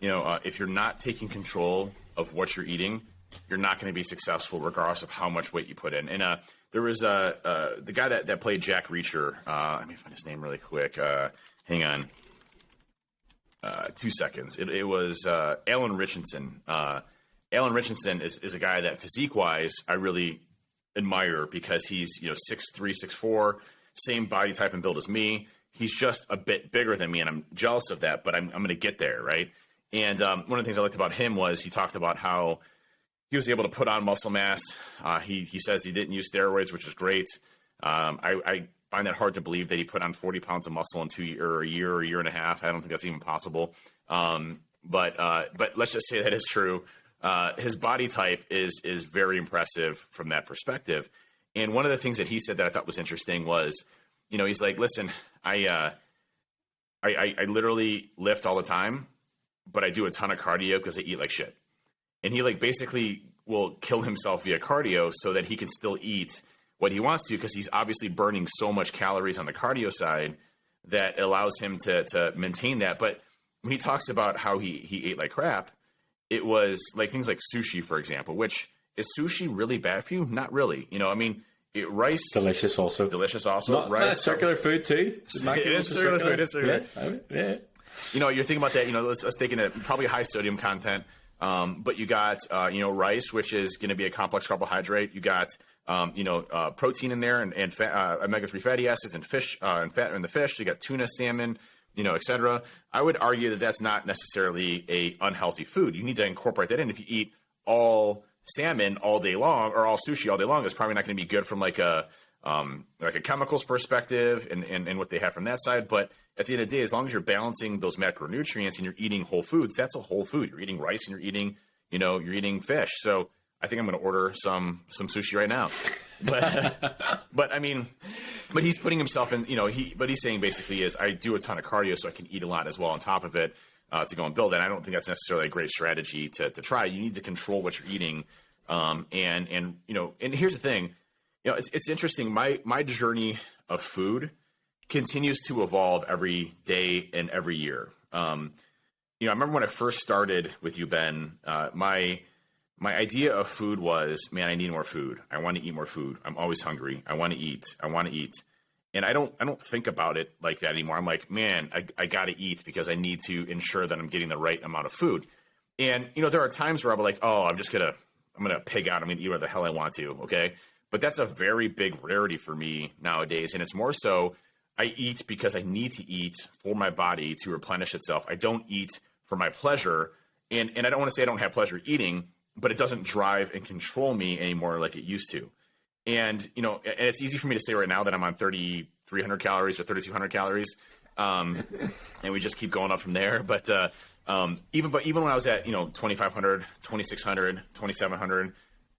Speaker 3: You know, if you're not taking control of what you're eating, you're not going to be successful regardless of how much weight you put in. And there was the guy that played Jack Reacher. Let me find his name really quick. Hang on. 2 seconds. It was Alan Richardson. Alan Richardson is a guy that physique-wise I really admire because he's, you know, 6'3", 6'4", same body type and build as me. He's just a bit bigger than me, and I'm jealous of that, but I'm going to get there, right? And one of the things I liked about him was he talked about how he was able to put on muscle mass. He says he didn't use steroids, which is great. I find that hard to believe that he put on 40 pounds of muscle in a year or a year and a half. I don't think that's even possible. But let's just say that is true. His body type is very impressive from that perspective. And one of the things that he said that I thought was interesting was, you know, he's like, listen, I literally lift all the time, but I do a ton of cardio because I eat like shit. And he like basically will kill himself via cardio so that he can still eat what he wants to, because he's obviously burning so much calories on the cardio side that allows him to maintain that. But when he talks about how he ate like crap, it was like things like sushi, for example, which is sushi really bad for you? Not really. You know, I mean, rice.
Speaker 2: Delicious also.
Speaker 3: Rice.
Speaker 2: Circular food too.
Speaker 3: It is circular food. It is circular.
Speaker 2: Yeah.
Speaker 3: You know, you're thinking about that, you know, let's take in probably high sodium content. But you got, you know, rice, which is going to be a complex carbohydrate. You got, protein in there and fat, omega-3 fatty acids and fish and fat in the fish. So you got tuna, salmon, you know, et cetera. I would argue that that's not necessarily a unhealthy food. You need to incorporate that in. If you eat all salmon all day long or all sushi all day long, it's probably not going to be good from like a chemicals perspective and what they have from that side. But at the end of the day, as long as you're balancing those macronutrients and you're eating whole foods, that's a whole food. You're eating rice and you're eating fish. So I think I'm going to order some sushi right now. But I mean, but he's putting himself in, you know, he's saying basically is I do a ton of cardio so I can eat a lot as well on top of it to go and build it. And I don't think that's necessarily a great strategy to try. You need to control what you're eating. And you know, and here's the thing, you know, it's interesting. My journey of food continues to evolve every day and every year. You know, I remember when I first started with you, Ben, my idea of food was, man, I need more food. I want to eat more food. I'm always hungry. I want to eat. And I don't think about it like that anymore. I'm like, man, I got to eat because I need to ensure that I'm getting the right amount of food. And, you know, there are times where I'm like, oh, I'm going to pig out. I'm going to eat whatever the hell I want to. Okay. But that's a very big rarity for me nowadays. And it's more so I eat because I need to eat for my body to replenish itself. I don't eat for my pleasure. And I don't want to say I don't have pleasure eating, but it doesn't drive and control me anymore like it used to. And, you know, and it's easy for me to say right now that I'm on 3,300 calories or 3,200 calories. And we just keep going up from there. But even when I was at, you know, 2,500, 2,600, 2,700,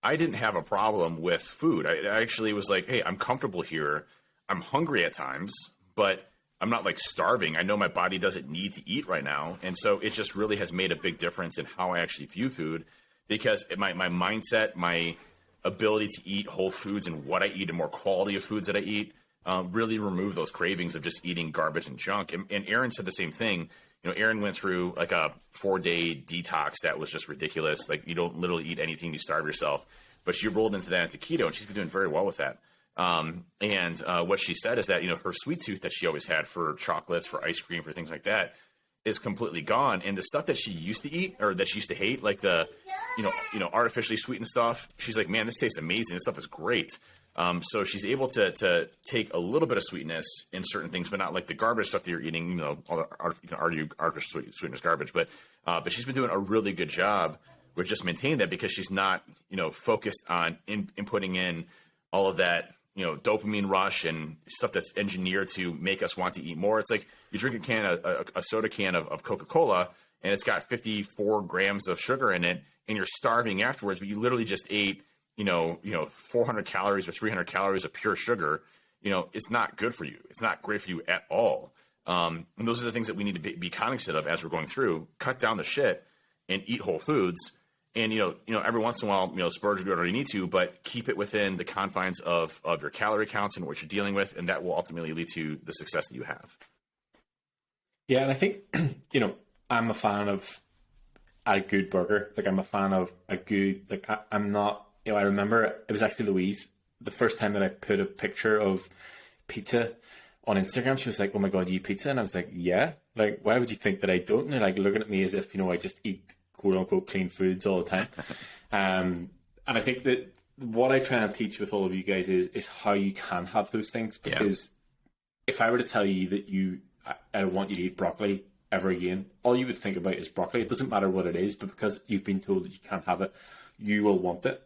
Speaker 3: I didn't have a problem with food. I actually was like, hey, I'm comfortable here. I'm hungry at times, but I'm not like starving. I know my body doesn't need to eat right now. And so it just really has made a big difference in how I actually view food, because my mindset, my ability to eat whole foods and what I eat and more quality of foods that I eat really remove those cravings of just eating garbage and junk. And Erin said the same thing. You know, Erin went through like a 4-day detox that was just ridiculous. Like, you don't literally eat anything, you starve yourself. But she rolled into that into keto, and she's been doing very well with that. And what she said is that, you know, her sweet tooth that she always had for chocolates, for ice cream, for things like that, is completely gone. And the stuff that she used to eat, or that she used to hate, like the artificially sweetened stuff. She's like, man, this tastes amazing. This stuff is great. So she's able to take a little bit of sweetness in certain things, but not like the garbage stuff that you're eating. You know, all the you can argue artificial sweetness garbage, but she's been doing a really good job with just maintaining that, because she's not, focused on inputting in all of that, dopamine rush and stuff that's engineered to make us want to eat more. It's like you drink a soda can of Coca-Cola, and it's got 54 grams of sugar in it, and you're starving afterwards, but you literally just ate 400 calories or 300 calories of pure sugar. It's not good for you. It's not great for you at all. And those are the things that we need to be cognizant of as we're going through. Cut down the shit and eat whole foods. And, every once in a while, splurge or do whatever you need to, but keep it within the confines of your calorie counts and what you're dealing with. And that will ultimately lead to the success that you have.
Speaker 2: Yeah. And I think, I'm a fan of a good burger. Like, I'm a fan of a good, like, I'm not, I remember it was actually Louise, the first time that I put a picture of pizza on Instagram, she was like, oh my God, you eat pizza? And I was like, yeah. Like, why would you think that I don't? And they're like looking at me as if, I just eat quote unquote clean foods all the time. And I think that what I try and teach with all of you guys is how you can have those things. Because if I were to tell you that I don't want you to eat broccoli ever again, all you would think about is broccoli. It doesn't matter what it is, but because you've been told that you can't have it, you will want it.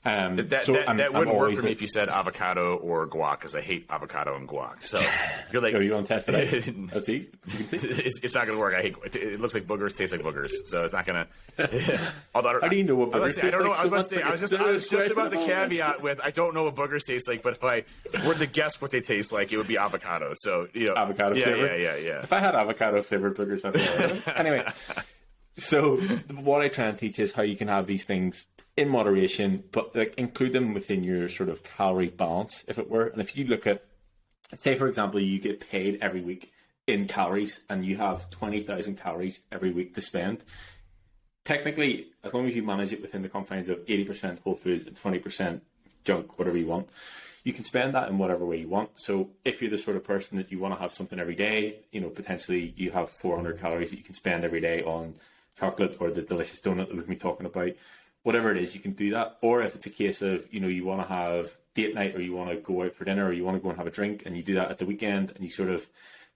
Speaker 3: That wouldn't work for me if you said avocado or guac, because I hate avocado and guac. So you're like,
Speaker 2: are you on test it? Let's see. You can see.
Speaker 3: It's not going to work. I hate it. Looks like boogers, tastes like boogers. So it's not going to. How
Speaker 2: do you know what boogers taste like?
Speaker 3: I don't know. I was just about to caveat with, I don't know what boogers taste like, but if I were to guess what they taste like, it would be avocado. So
Speaker 2: avocado flavor.
Speaker 3: Yeah.
Speaker 2: If I had avocado flavored boogers, I'd be anyway. So what I try and teach is how you can have these things in moderation, but like include them within your sort of calorie balance, if it were. And if you look at, say, for example, you get paid every week in calories and you have 20,000 calories every week to spend, technically, as long as you manage it within the confines of 80% whole foods and 20% junk, whatever you want, you can spend that in whatever way you want. So if you're the sort of person that you want to have something every day, potentially you have 400 calories that you can spend every day on chocolate or the delicious donut that we've been talking about. Whatever it is, you can do that. Or if it's a case of, you want to have date night, or you want to go out for dinner, or you want to go and have a drink, and you do that at the weekend, and you sort of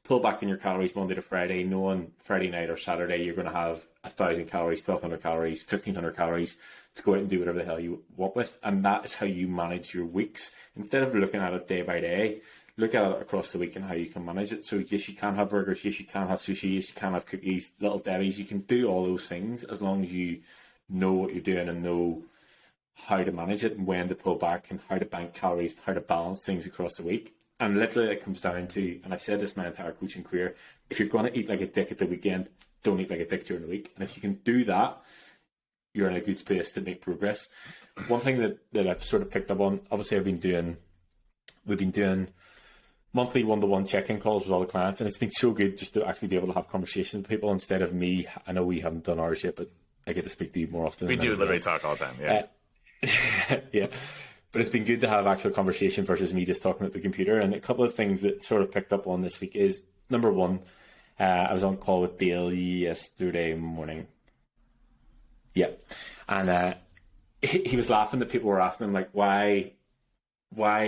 Speaker 2: pull back on your calories Monday to Friday, knowing Friday night or Saturday you're going to have 1,000 calories, 1,200 calories, 1,500 calories to go out and do whatever the hell you want with. And that is how you manage your weeks. Instead of looking at it day by day, look at it across the week and how you can manage it. So yes, you can have burgers, yes, you can have sushi, yes, you can have cookies, Little Debbie's. You can do all those things as long as you know what you're doing and know how to manage it and when to pull back and how to bank calories, how to balance things across the week. And literally it comes down to, and I've said this my entire coaching career, if you're going to eat like a dick at the weekend, don't eat like a dick during the week. And if you can do that, you're in a good space to make progress. One thing that I've sort of picked up on, obviously we've been doing monthly one-to-one check-in calls with all the clients, and it's been so good just to actually be able to have conversations with people instead of me. I know we haven't done ours yet, but I get to speak to you more often.
Speaker 3: We do literally talk all the time, yeah.
Speaker 2: Yeah. But it's been good to have actual conversation versus me just talking at the computer. And a couple of things that sort of picked up on this week is, number one, I was on call with Dale yesterday morning. Yeah. And he was laughing that people were asking him, like, why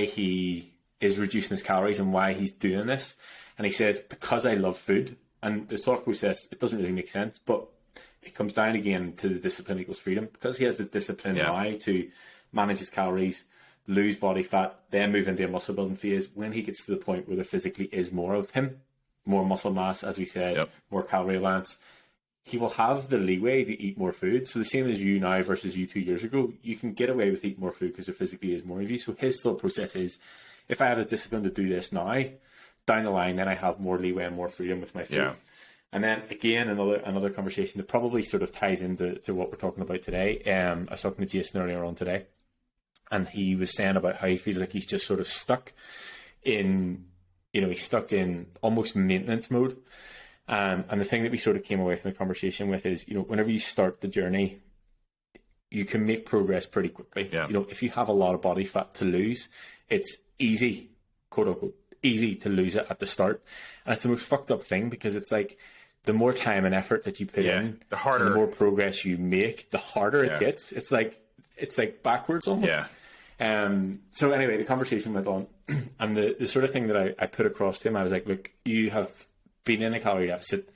Speaker 2: he is reducing his calories and why he's doing this. And he says, because I love food. And the thought process, it doesn't really make sense, but it comes down again to the discipline equals freedom. Because he has the discipline now to manage his calories, lose body fat, then move into a muscle building phase. When he gets to the point where there physically is more of him, more muscle mass, as we said, more calorie allowance, he will have the leeway to eat more food. So the same as you now versus you 2 years ago, you can get away with eating more food because there physically is more of you. So his thought process is, if I have the discipline to do this now, down the line, then I have more leeway and more freedom with my food. Yeah. And then again, another conversation that probably sort of ties into what we're talking about today. I was talking to Jason earlier on today, and he was saying about how he feels like he's just sort of stuck in, he's stuck in almost maintenance mode. And the thing that we sort of came away from the conversation with is, whenever you start the journey, you can make progress pretty quickly. Yeah. If you have a lot of body fat to lose, it's easy, quote unquote, easy to lose it at the start. And it's the most fucked up thing because it's like, the more time and effort that you put in,
Speaker 3: the harder,
Speaker 2: and the more progress you make, the harder it gets. It's like backwards almost. So anyway, the conversation went on, and the sort of thing that I put across to him, I was like, look, you have been in a calorie deficit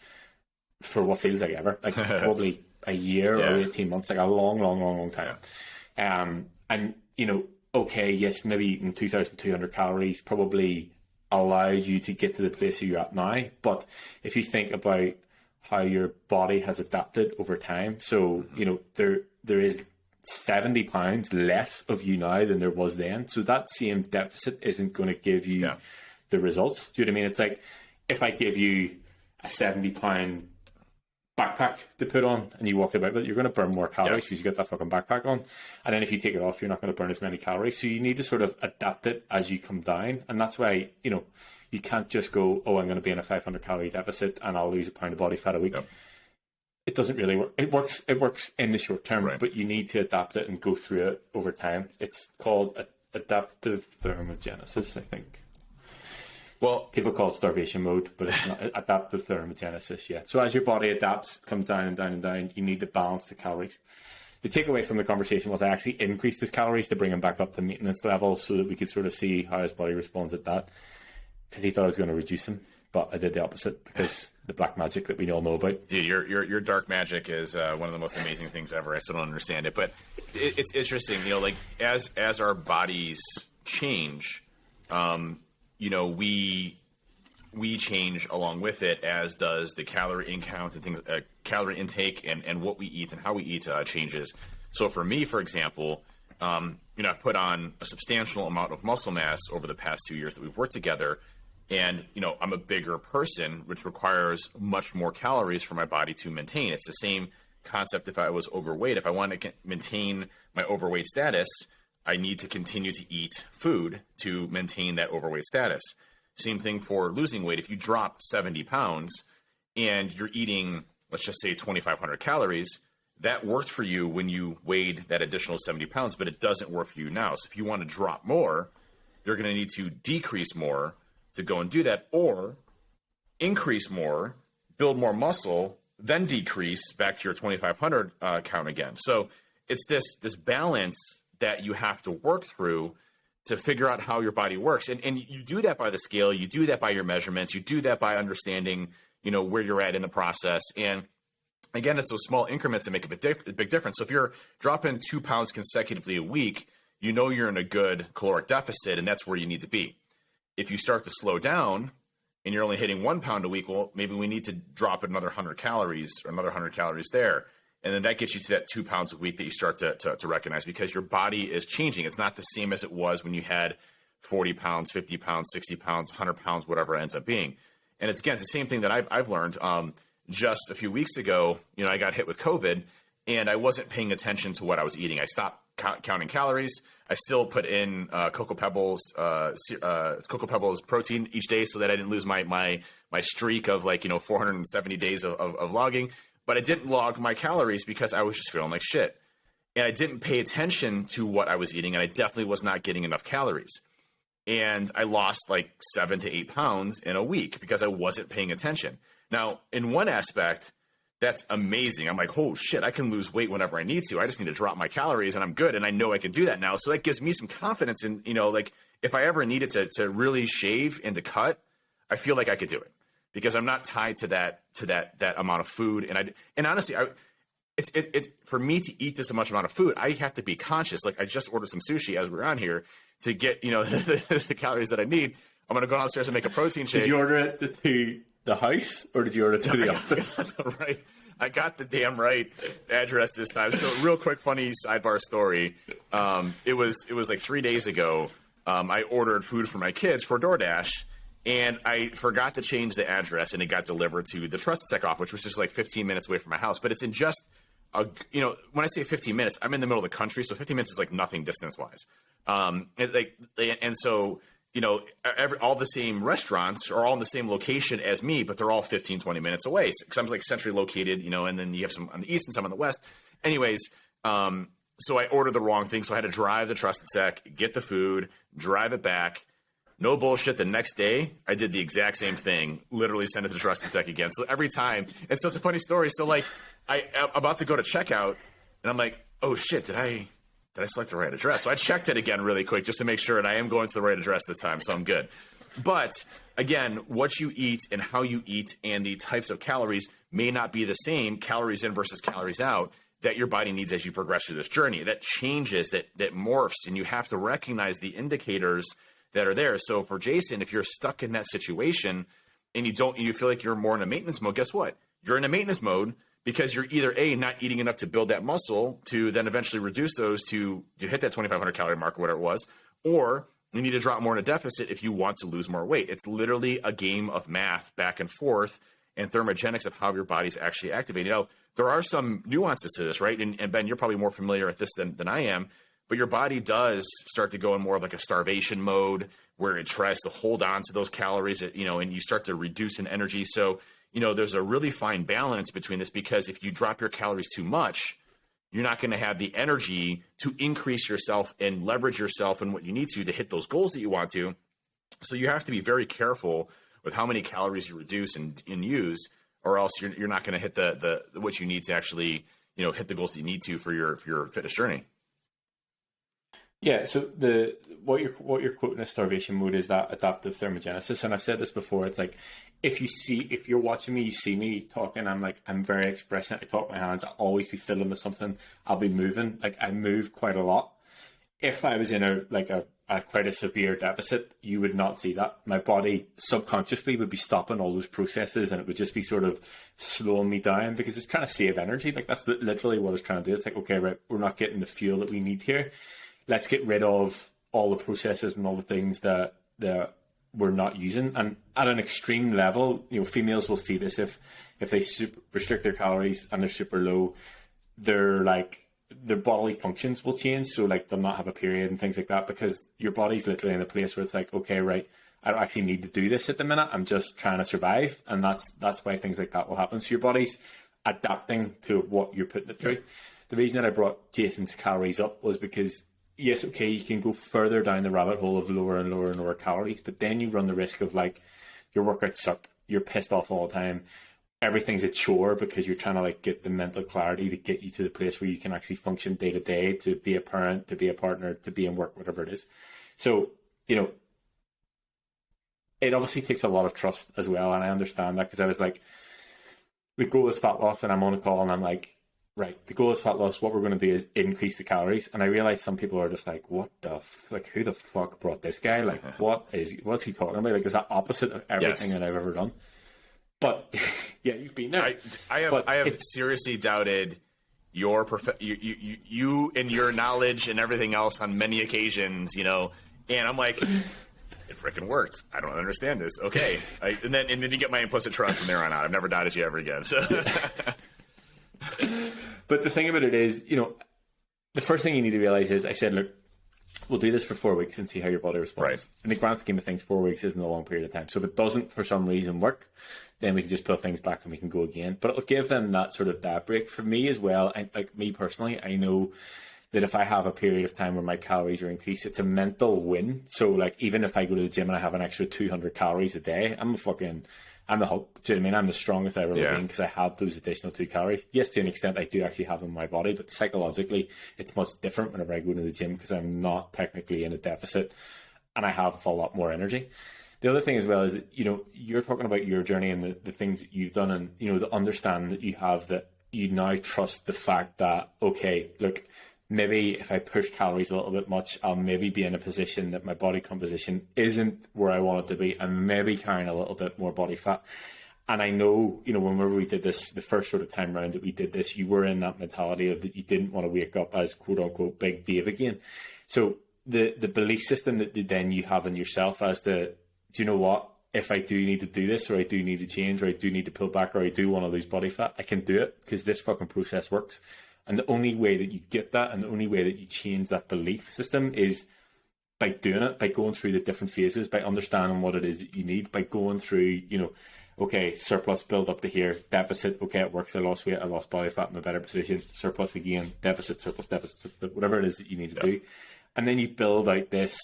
Speaker 2: for what feels like ever, like probably a year or 18 months, like a long time. And, you know, okay, yes, maybe eating 2,200 calories probably allowed you to get to the place you're at now. But if you think about how your body has adapted over time, so, you know, there is 70 pounds less of you now than there was then. So that same deficit isn't going to give you the results. Do you know what I mean? It's like if I give you a 70-pound backpack to put on and you walk about with it, you're going to burn more calories because you got that fucking backpack on. And then if you take it off, you're not going to burn as many calories. So you need to sort of adapt it as you come down. And that's why, you know, you can't just go, oh, I'm going to be in a 500 calorie deficit and I'll lose a pound of body fat a week. It doesn't really work. It works in the short term, but you need to adapt it and go through it over time. It's called adaptive thermogenesis, I think. Well, people call it starvation mode, but it's not adaptive thermogenesis. Yeah. So as your body adapts, comes down and down and down, you need to balance the calories. The takeaway from the conversation was I actually increased his calories to bring him back up to maintenance level so that we could sort of see how his body responds at that. Because he thought I was going to reduce him, but I did the opposite because the black magic that we all know about.
Speaker 3: Dude, your dark magic is one of the most amazing things ever. I still don't understand it, but it's interesting. You know, like as our bodies change, you know, we change along with it, as does the calorie count and things, calorie intake and what we eat and how we eat changes. So for me, for example, you know, I've put on a substantial amount of muscle mass over the past 2 years that we've worked together. And, you know, I'm a bigger person, which requires much more calories for my body to maintain. It's the same concept if I was overweight. If I want to maintain my overweight status, I need to continue to eat food to maintain that overweight status. Same thing for losing weight. If you drop 70 pounds and you're eating, let's just say 2,500 calories, that worked for you when you weighed that additional 70 pounds, but it doesn't work for you now. So if you want to drop more, you're going to need to decrease more to go and do that, or increase more, build more muscle, then decrease back to your 2,500 count again. So it's this balance that you have to work through to figure out how your body works. And you do that by the scale, you do that by your measurements, you do that by understanding, you know, where you're at in the process. And again, it's those small increments that make a big difference. So if you're dropping 2 pounds consecutively a week, you know you're in a good caloric deficit, and that's where you need to be. If you start to slow down and you're only hitting 1 pound a week, well, maybe we need to drop another 100 calories or another 100 calories there. And then that gets you to that 2 pounds a week that you start to recognize, because your body is changing. It's not the same as it was when you had 40 pounds, 50 pounds, 60 pounds, 100 pounds, whatever it ends up being. And it's, again, it's the same thing that I've learned. Just a few weeks ago, you know, I got hit with COVID and I wasn't paying attention to what I was eating. I stopped counting calories. I still put in Cocoa Pebbles protein each day so that I didn't lose my streak of, like, you know, 470 days of logging. But I didn't log my calories because I was just feeling like shit. And I didn't pay attention to what I was eating, and I definitely was not getting enough calories. And I lost like 7 to 8 pounds in a week because I wasn't paying attention. Now, in one aspect, that's amazing. I'm like, oh shit, I can lose weight whenever I need to. I just need to drop my calories and I'm good. And I know I can do that now. So that gives me some confidence in, you know, like if I ever needed to really shave and to cut, I feel like I could do it because I'm not tied to that amount of food. And honestly, it's for me to eat this much amount of food, I have to be conscious. Like I just ordered some sushi as we're on here to get, you know, the calories that I need. I'm going to go downstairs and make a protein shake. Did
Speaker 2: you order it to the house or did you order it to the office?
Speaker 3: Right. I got the damn right address this time. So real quick, funny sidebar story. It was like 3 days ago. I ordered food for my kids for DoorDash, and I forgot to change the address, and it got delivered to the Trusted Tech office, which was just like 15 minutes away from my house. But it's in just you know, when I say 15 minutes, I'm in the middle of the country, so 15 minutes is like nothing distance wise. And so, you know, all the same restaurants are all in the same location as me, but they're all 15, 20 minutes away. Because I'm like centrally located, you know, and then you have some on the east and some on the west. Anyways, so I ordered the wrong thing. So I had to drive to Trusted Tech, get the food, drive it back. No bullshit. The next day, I did the exact same thing. Literally sent it to Trusted Sec again. So every time, and so it's a funny story. So like, I'm about to go to checkout, and I'm like, oh shit, did I select the right address? So I checked it again really quick just to make sure, and I am going to the right address this time, so I'm good. But again, what you eat and how you eat and the types of calories may not be the same, calories in versus calories out, that your body needs as you progress through this journey. That changes, that morphs, and you have to recognize the indicators that are there. So for Jason, if you're stuck in that situation and you feel like you're more in a maintenance mode, guess what? You're in a maintenance mode because you're either A, not eating enough to build that muscle to then eventually reduce those to hit that 2,500 calorie mark or whatever it was, or you need to drop more in a deficit if you want to lose more weight. It's literally a game of math back and forth and thermogenics of how your body's actually activated. Now, there are some nuances to this, right? And Ben, you're probably more familiar with this than I am, but your body does start to go in more of like a starvation mode where it tries to hold on to those calories, and you start to reduce in energy. So, there's a really fine balance between this, because if you drop your calories too much, you're not going to have the energy to increase yourself and leverage yourself and what you need to hit those goals that you want to. So you have to be very careful with how many calories you reduce and use, or else you're not going to hit the what you need to actually, hit the goals that you need to for your fitness journey.
Speaker 2: Yeah, so what you're quoting as starvation mode is that adaptive thermogenesis, and I've said this before. It's like if you're watching me, you see me talking, I'm very expressive. I talk my hands. I'll always be fiddling with something. I'll be moving. Like I move quite a lot. If I was in a quite a severe deficit, you would not see that. My body subconsciously would be stopping all those processes, and it would just be sort of slowing me down because it's trying to save energy. Like that's literally what it's trying to do. It's like, okay, right, we're not getting the fuel that we need here. Let's get rid of all the processes and all the things that we're not using. And at an extreme level, females will see this if they restrict their calories and they're super low, their bodily functions will change. So like they'll not have a period and things like that, because your body's literally in a place where it's like, okay, right, I don't actually need to do this at the minute. I'm just trying to survive. And that's why things like that will happen. So your body's adapting to what you're putting it through. The reason that I brought Jason's calories up was because, yes, okay, you can go further down the rabbit hole of lower and lower and lower calories, but then you run the risk of like your workouts suck, you're pissed off all the time, everything's a chore because you're trying to like get the mental clarity to get you to the place where you can actually function day to day, to be a parent, to be a partner, to be in work, whatever it is. So, it obviously takes a lot of trust as well, and I understand that, because I was like, the goal is fat loss, and I'm on a call and I'm like, right, the goal is fat loss. What we're going to do is increase the calories. And I realize some people are just like, what the who the fuck brought this guy? Like, what's he talking about? Like, is that opposite of everything that I've ever done? But yeah, you've been there.
Speaker 3: I have seriously doubted your you and your knowledge and everything else on many occasions, and I'm like, it freaking worked. I don't understand this. Okay. And then you get my implicit trust from there on out. I've never doubted you ever again. So.
Speaker 2: But the thing about it is, the first thing you need to realize is, I said, look, we'll do this for 4 weeks and see how your body responds.
Speaker 3: Right.
Speaker 2: In the grand scheme of things, 4 weeks isn't a long period of time. So if it doesn't, for some reason, work, then we can just put things back and we can go again. But it'll give them that sort of diet break. For me as well, like me personally, I know that if I have a period of time where my calories are increased, it's a mental win. So like, even if I go to the gym and I have an extra 200 calories a day, I'm the Hulk. Do you know what I mean? I'm the strongest I've ever been because I have those additional 2 calories. Yes, to an extent, I do actually have them in my body, but psychologically, it's much different whenever I go to the gym because I'm not technically in a deficit and I have a lot more energy. The other thing as well is that, you're talking about your journey and the things that you've done, and, the understanding that you have, that you now trust the fact that, okay, look, maybe if I push calories a little bit much, I'll maybe be in a position that my body composition isn't where I want it to be. I'm maybe carrying a little bit more body fat. And I know, whenever we did this, the first sort of time round that we did this, you were in that mentality of that you didn't want to wake up as quote unquote Big Dave again. So the belief system that then you have in yourself as do you know what? If I do need to do this, or I do need to change, or I do need to pull back, or I do want to lose body fat, I can do it because this fucking process works. And the only way that you get that, and the only way that you change that belief system, is by doing it, by going through the different phases, by understanding what it is that you need, by going through, okay, surplus, build up to here, deficit, okay, it works, I lost weight, I lost body fat, I'm in a better position, surplus again, deficit, whatever it is that you need to do. And then you build out this,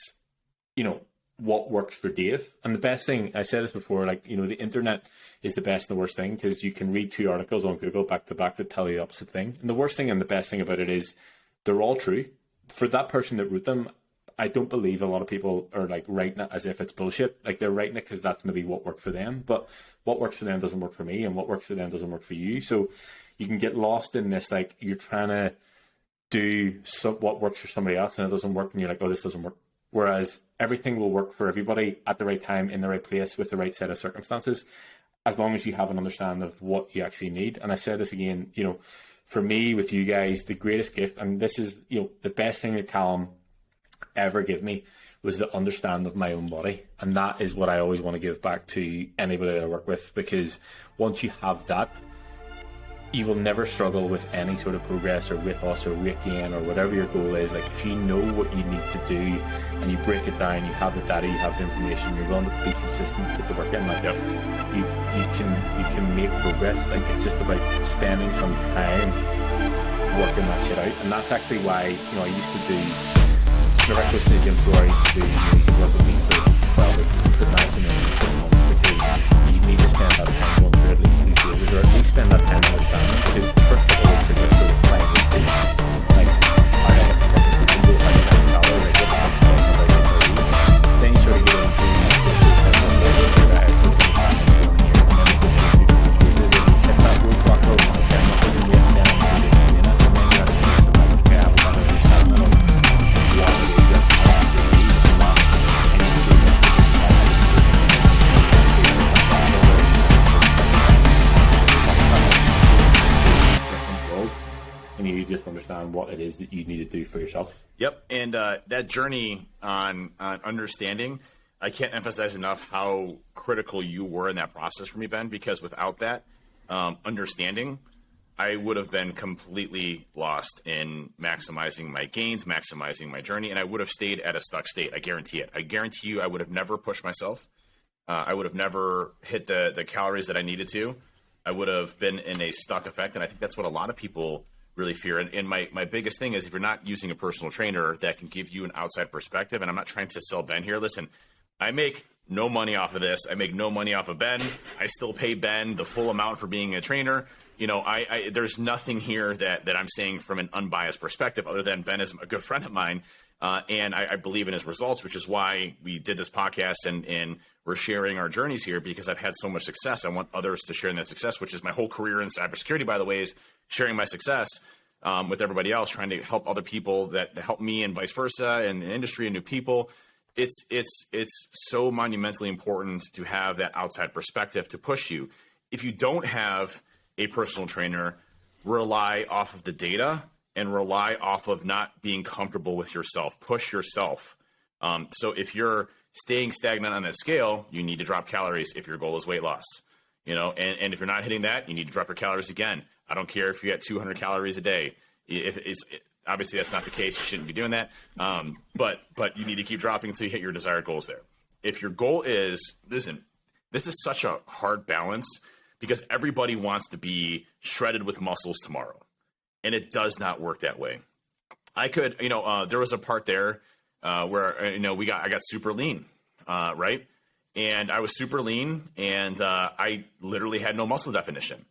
Speaker 2: what works for Dave. And the best thing, I said this before, like, you know, the internet is the best and the worst thing, because you can read 2 articles on Google back to back that tell you the opposite thing. And the worst thing and the best thing about it is they're all true. For that person that wrote them, I don't believe a lot of people are like writing it as if it's bullshit. Like, they're writing it because that's maybe what worked for them, but what works for them doesn't work for me, and what works for them doesn't work for you. So you can get lost in this, like, you're trying to do what works for somebody else and it doesn't work, and you're like, oh, this doesn't work. Whereas everything will work for everybody at the right time, in the right place, with the right set of circumstances, as long as you have an understanding of what you actually need. And I said this again, you know, for me, with you guys, the greatest gift, and this is, you know, the best thing that Callum ever gave me, was the understanding of my own body. And that is what I always want to give back to anybody that I work with, because once you have that, you will never struggle with any sort of progress or weight loss or weight gain or whatever your goal is. Like, if you know what you need to do and you break it down, you have the data, you have the information, you're going to be consistent with the work in, like, you can make progress. Like, it's just about spending some time working that shit out. And that's actually why, you know, I used to do, whenever I goes to the gym floor, I used to do, you know, you can work with me for 12 months and then 6 months, because you need to spend that time going through at least 2 phases, or at least spend that time understanding. Because the first couple of weeks are just sort of flying through, like, how do I get the fucking food into it, how do I get the calorie, like, what the fuck's going on about it, then you sort of get into sort of hit that roadblock road, okay, I'm not losing weight, and then I'm going to explain it, and then you have to do some, like, okay, I have a better understanding of what it is that I actually need, and not any of this. And you just understand what it is that you need to do for yourself.
Speaker 3: Yep, and that journey on understanding, I can't emphasize enough how critical you were in that process for me, Ben, because without that understanding, I would have been completely lost in maximizing my gains, maximizing my journey, and I would have stayed at a stuck state. I guarantee it. I guarantee you I would have never pushed myself. I would have never hit the calories that I needed to. I would have been in a stuck effect, and I think that's what a lot of people really fear. And my biggest thing is, if you're not using a personal trainer that can give you an outside perspective, and I'm not trying to sell Ben here. Listen, I make no money off of this. I make no money off of Ben. I still pay Ben the full amount for being a trainer. You know, there's nothing here that I'm saying from an unbiased perspective, other than Ben is a good friend of mine. And I believe in his results, which is why we did this podcast and we're sharing our journeys here, because I've had so much success. I want others to share in that success, which is my whole career in cybersecurity, by the way, is sharing my success with everybody else, trying to help other people that help me and vice versa, and the industry and new people. It's so monumentally important to have that outside perspective to push you. If you don't have a personal trainer, rely off of the data and rely off of not being comfortable with yourself. Push yourself. So if you're staying stagnant on that scale, you need to drop calories if your goal is weight loss. You know, and if you're not hitting that, you need to drop your calories again. I don't care if you get 200 calories a day. If it's obviously that's not the case, you shouldn't be doing that. But you need to keep dropping until you hit your desired goals there. If your goal is, listen, this is such a hard balance, because everybody wants to be shredded with muscles tomorrow. And it does not work that way. I could, there was a part there where, I got super lean, right? And I was super lean, and I literally had no muscle definition.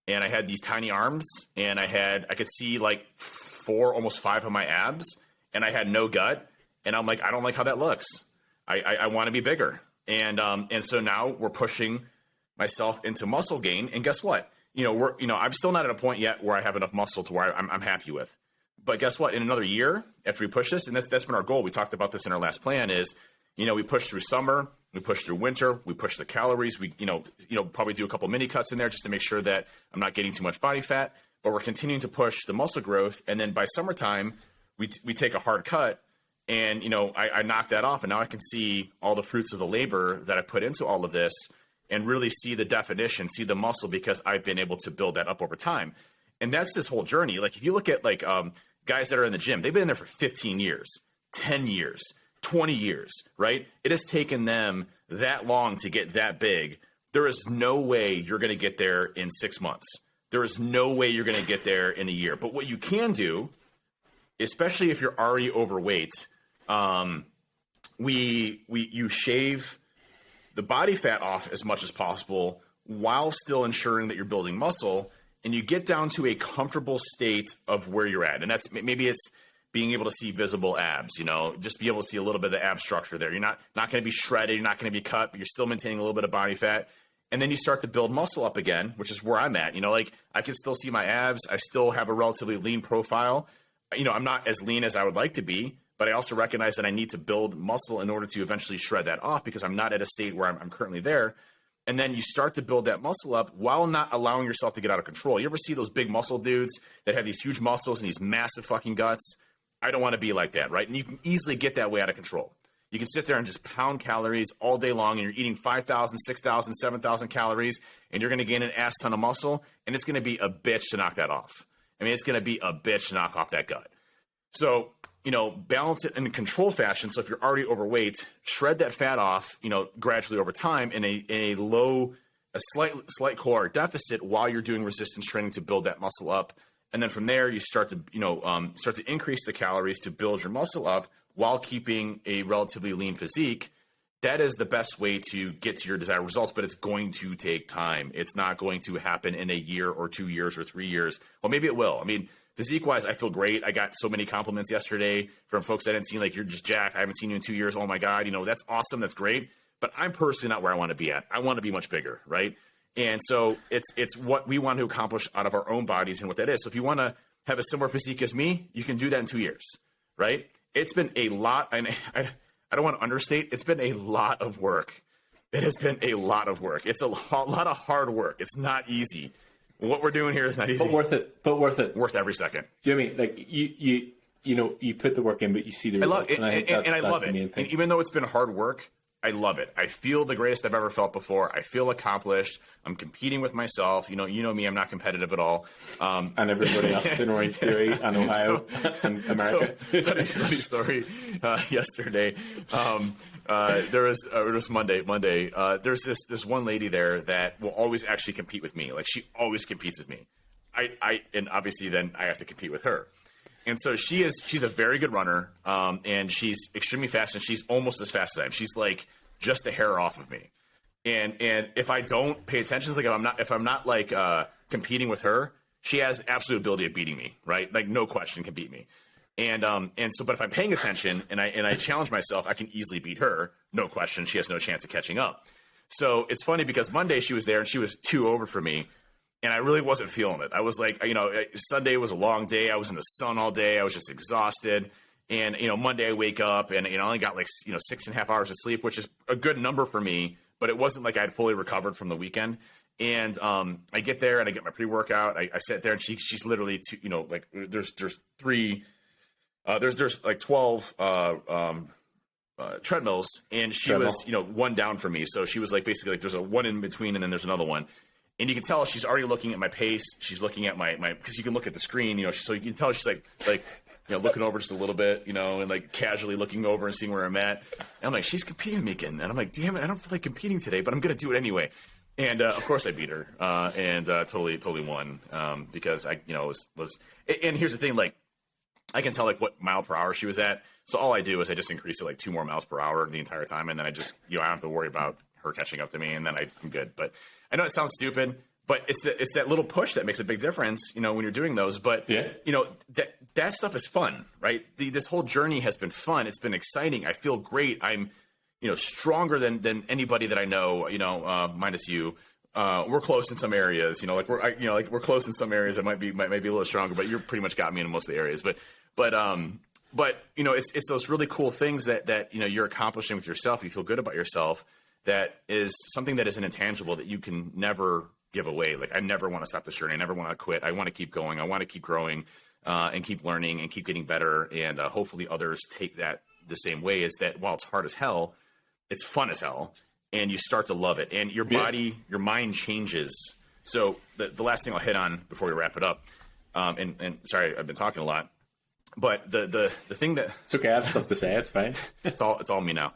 Speaker 3: And I had these tiny arms, and I could see like 4, almost 5 of my abs, and I had no gut. And I'm like, I don't like how that looks. I want to be bigger. And so now we're pushing myself into muscle gain. And guess what? I'm still not at a point yet where I have enough muscle to where I'm happy with. But guess what? In another year, after we push this, and that's been our goal. We talked about this in our last plan is, we push through summer, we push through winter, we push the calories. We, probably do a couple mini cuts in there just to make sure that I'm not getting too much body fat, but we're continuing to push the muscle growth. And then by summertime, we take a hard cut, and, I knock that off, and now I can see all the fruits of the labor that I put into all of this, and really see the definition, see the muscle, because I've been able to build that up over time. And that's this whole journey. Like, if you look at guys that are in the gym, they've been there for 15 years, 10 years, 20 years, right? It has taken them that long to get that big. There is no way you're going to get there in 6 months. There is no way you're going to get there in a year. But what you can do, especially if you're already overweight, you shave the body fat off as much as possible while still ensuring that you're building muscle, and you get down to a comfortable state of where you're at. And that's maybe it's being able to see visible abs, just be able to see a little bit of the ab structure there. You're not going to be shredded, you're not going to be cut, but you're still maintaining a little bit of body fat. And then you start to build muscle up again, which is where I'm at. Like I can still see my abs. I still have a relatively lean profile. I'm not as lean as I would like to be, but I also recognize that I need to build muscle in order to eventually shred that off because I'm not at a state where I'm currently there. And then you start to build that muscle up while not allowing yourself to get out of control. You ever see those big muscle dudes that have these huge muscles and these massive fucking guts? I don't want to be like that, right? And you can easily get that way out of control. You can sit there and just pound calories all day long, and you're eating 5,000, 6,000, 7,000 calories, and you're going to gain an ass ton of muscle, and it's going to be a bitch to knock that off. It's going to be a bitch to knock off that gut. So, balance it in a control fashion. So if you're already overweight, shred that fat off, gradually over time in a slight caloric deficit while you're doing resistance training to build that muscle up. And then from there, you start to increase the calories to build your muscle up while keeping a relatively lean physique. That is the best way to get to your desired results, but it's going to take time. It's not going to happen in a year or 2 years or 3 years. Well, maybe it will. Physique-wise, I feel great. I got so many compliments yesterday from folks I didn't see, like, you're just jacked. I haven't seen you in 2 years. Oh, my God. That's awesome. That's great. But I'm personally not where I want to be at. I want to be much bigger, right? And so it's what we want to accomplish out of our own bodies and what that is. So if you want to have a similar physique as me, you can do that in 2 years, right? It's been a lot, and I don't want to understate, it's been a lot of work. It has been a lot of work. It's a lot of hard work. It's not easy. What we're doing here is not easy.
Speaker 2: But worth it.
Speaker 3: Worth every second.
Speaker 2: Do you know what I mean? Like you put the work in, but you see the results.
Speaker 3: I love it. And even though it's been hard work, I love it. I feel the greatest I've ever felt before. I feel accomplished. I'm competing with myself. You know me. I'm not competitive at all.
Speaker 2: And everybody else in Orange Theory and Ohio and America.
Speaker 3: Funny story. Yesterday, there was Monday. There's this one lady there that will always actually compete with me. Like, she always competes with me. And obviously then I have to compete with her. And so she's a very good runner, and she's extremely fast, and she's almost as fast as I am. She's like just a hair off of me. And if I don't pay attention, it's like if I'm not like competing with her, she has absolute ability of beating me, right? Like, no question, can beat me. And so, but if I'm paying attention and I challenge myself, I can easily beat her, no question. She has no chance of catching up. So it's funny because Monday she was there and she was 2 over for me. And I really wasn't feeling it. I was like, Sunday was a long day. I was in the sun all day. I was just exhausted. And, Monday I wake up and, I only got 6.5 hours of sleep, which is a good number for me. But it wasn't like I had fully recovered from the weekend. And I get there and I get my pre-workout. I sit there and she's literally, there's 12 treadmills. And she was, 1 down from me. So she was like, basically like there's a 1 in between and then there's another one. And you can tell she's already looking at my pace. She's looking at my because you can look at the screen, so you can tell she's like looking over just a little bit, and like casually looking over and seeing where I'm at. And I'm like, she's competing with me again. And I'm like, damn it, I don't feel like competing today, but I'm going to do it anyway. And of course I beat her and totally won because I, was. And here's the thing, like, I can tell like what mile per hour she was at. So all I do is I just increase it like 2 more miles per hour the entire time. And then I just, I don't have to worry about her catching up to me, and then I'm good. But I know it sounds stupid, but it's that little push that makes a big difference, when you're doing those. But
Speaker 2: yeah.
Speaker 3: That stuff is fun, right? This whole journey has been fun. It's been exciting. I feel great. I'm, stronger than anybody that I know. Minus you. We're close in some areas. We're close in some areas. I might be a little stronger, but you're pretty much got me in most of the areas. But it's those really cool things that you're accomplishing with yourself. You feel good about yourself. That is something that is an intangible that you can never give away. Like, I never want to stop this journey. I never want to quit. I want to keep going. I want to keep growing and keep learning and keep getting better. And hopefully others take that the same way, is that while it's hard as hell, it's fun as hell. And you start to love it. And your body, your mind changes. So the last thing I'll hit on before we wrap it up, and sorry, I've been talking a lot. But the thing that
Speaker 2: it's okay, I have stuff to say. It's fine.
Speaker 3: it's all me now.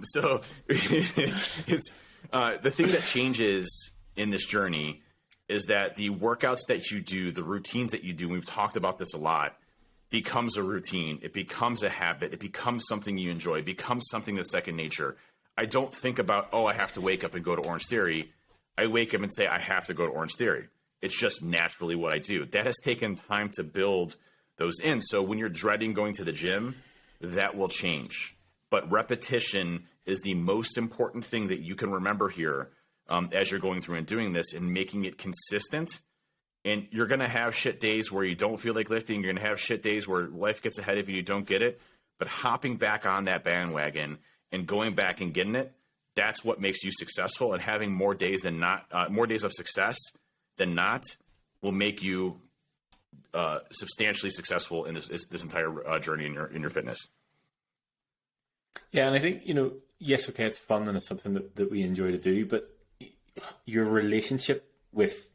Speaker 3: So it's the thing that changes in this journey is that the workouts that you do, the routines that you do. We've talked about this a lot. becomes a routine. It becomes a habit. It becomes something you enjoy. It becomes something that's second nature. I don't think about, I have to wake up and go to Orange Theory. I wake up and say, I have to go to Orange Theory. It's just naturally what I do. That has taken time to build those in. So when you're dreading going to the gym, that will change. But repetition is the most important thing that you can remember here as you're going through and doing this and making it consistent. And you're going to have shit days where you don't feel like lifting. You're going to have shit days where life gets ahead of you, you don't get it. But hopping back on that bandwagon and going back and getting it, that's what makes you successful. And having more days of success than not will make you substantially successful in this entire journey in your fitness.
Speaker 2: Yeah, and I think, yes, okay, it's fun and it's something that we enjoy to do, but your relationship with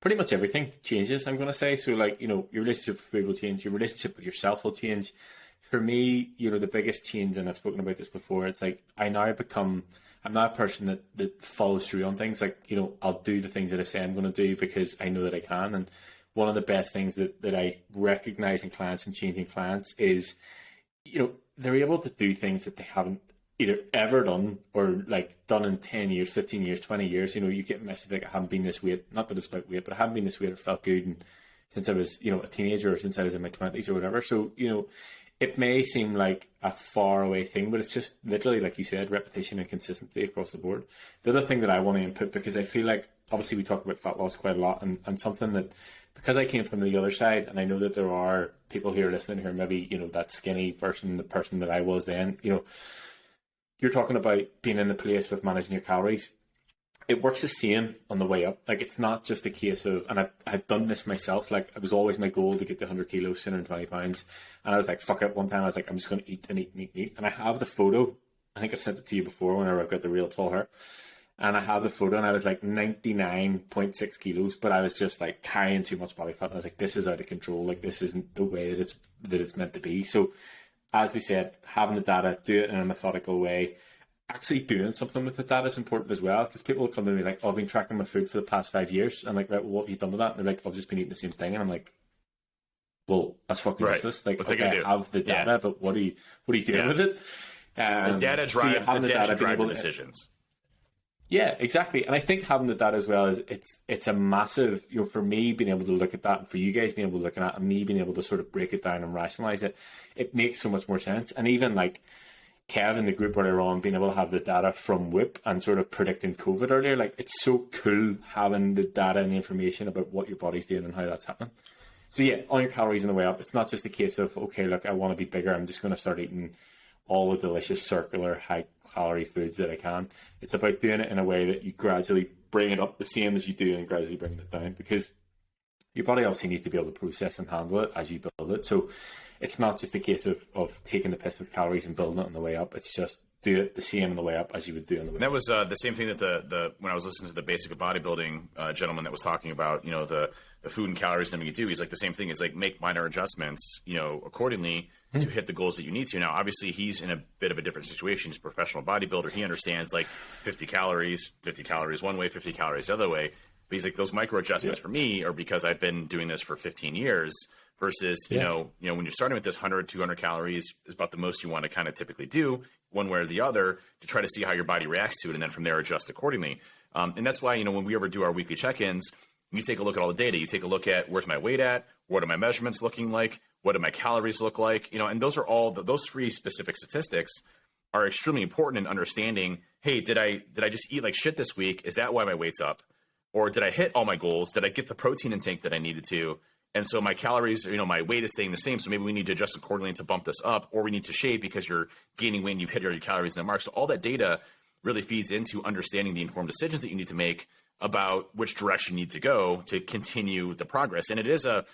Speaker 2: pretty much everything changes, I'm going to say. So, like, your relationship with food will change, your relationship with yourself will change. For me, the biggest change, and I've spoken about this before, it's like I'm not a person that follows through on things. Like, I'll do the things that I say I'm going to do because I know that I can. And one of the best things that I recognize in clients and changing clients is, they're able to do things that they haven't either ever done or like done in 10 years, 15 years, 20 years. You get messages like, I haven't been this weight, not that it's about weight, but I haven't been this weight or felt good and since I was, a teenager or since I was in my 20s or whatever. So, it may seem like a far away thing, but it's just literally, like you said, repetition and consistency across the board. The other thing that I want to input, because I feel like obviously we talk about fat loss quite a lot, and something that, because I came from the other side, and I know that there are people here listening who are maybe, that skinny version, the person that I was then, you're talking about being in the place with managing your calories. It works the same on the way up. Like, it's not just a case of, and I've done this myself. Like, it was always my goal to get to 100 kilos, 220 pounds. And I was like, fuck it. One time I was like, I'm just going to eat and eat and eat and eat. And I have the photo. I think I've sent it to you before whenever I've got the real tall hair. And I have the photo and I was like 99.6 kilos, but I was just like carrying too much body fat. And I was like, this is out of control. Like, this isn't the way that it's meant to be. So as we said, having the data, do it in a methodical way. Actually doing something with the data is important as well, because people will come to me like, I've been tracking my food for the past 5 years. I'm like, right, well, what have you done with that? And they're like, I've just been eating the same thing. And I'm like, well, that's fucking useless. Like, okay, I have the data, but what are you doing with it?
Speaker 3: The data drive the decisions.
Speaker 2: Yeah, exactly. And I think having the data as well is it's a massive, for me being able to look at that and for you guys being able to look at it and me being able to sort of break it down and rationalize it, it makes so much more sense. And even like Kev in the group earlier on, being able to have the data from WHIP and sort of predicting COVID earlier, like, it's so cool having the data and the information about what your body's doing and how that's happening. So yeah, on your calories on the way up, it's not just a case of, okay, look, I want to be bigger, I'm just going to start eating all the delicious circular high calorie foods that I can. It's about doing it in a way that you gradually bring it up the same as you do and gradually bring it down, because your body obviously needs to be able to process and handle it as you build it. So it's not just a case of taking the piss with calories and building it on the way up. It's just do it the same on the way up as you would do on the way up.
Speaker 3: That was the same thing that the when I was listening to the Basic of Bodybuilding gentleman that was talking about, the food and calories and everything you do. He's like, the same thing is like, make minor adjustments, accordingly to hit the goals that you need to. Now, obviously, he's in a bit of a different situation. He's a professional bodybuilder. He understands like 50 calories one way, 50 calories the other way. But he's like, those micro adjustments for me are because I've been doing this for 15 years versus, you know, when you're starting with this 100, 200 calories is about the most you want to kind of typically do one way or the other to try to see how your body reacts to it. And then from there, adjust accordingly. And that's why, when we ever do our weekly check-ins, you take a look at all the data. You take a look at where's my weight at, what are my measurements looking like, what do my calories look like, and those are all those three specific statistics are extremely important in understanding, hey, did I just eat like shit this week? Is that why my weight's up? Or did I hit all my goals? Did I get the protein intake that I needed to? And so my calories, my weight is staying the same. So maybe we need to adjust accordingly to bump this up, or we need to shave because you're gaining weight and you've hit your calories in the mark. So all that data really feeds into understanding the informed decisions that you need to make about which direction you need to go to continue the progress. And it is a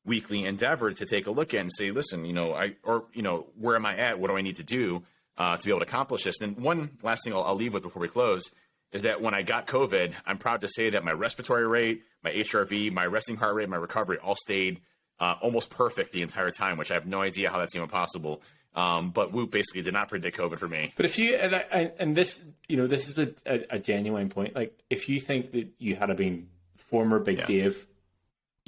Speaker 3: weekly endeavor to take a look at and say, listen, where am I at? What do I need to do to be able to accomplish this? And one last thing I'll leave with before we close is that when I got COVID, I'm proud to say that my respiratory rate, my HRV, my resting heart rate, my recovery all stayed almost perfect the entire time, which I have no idea how that's even possible. But Whoop basically did not predict COVID for me.
Speaker 2: But if you, and this, this is a genuine point. Like, if you think that you had been former Big Dave,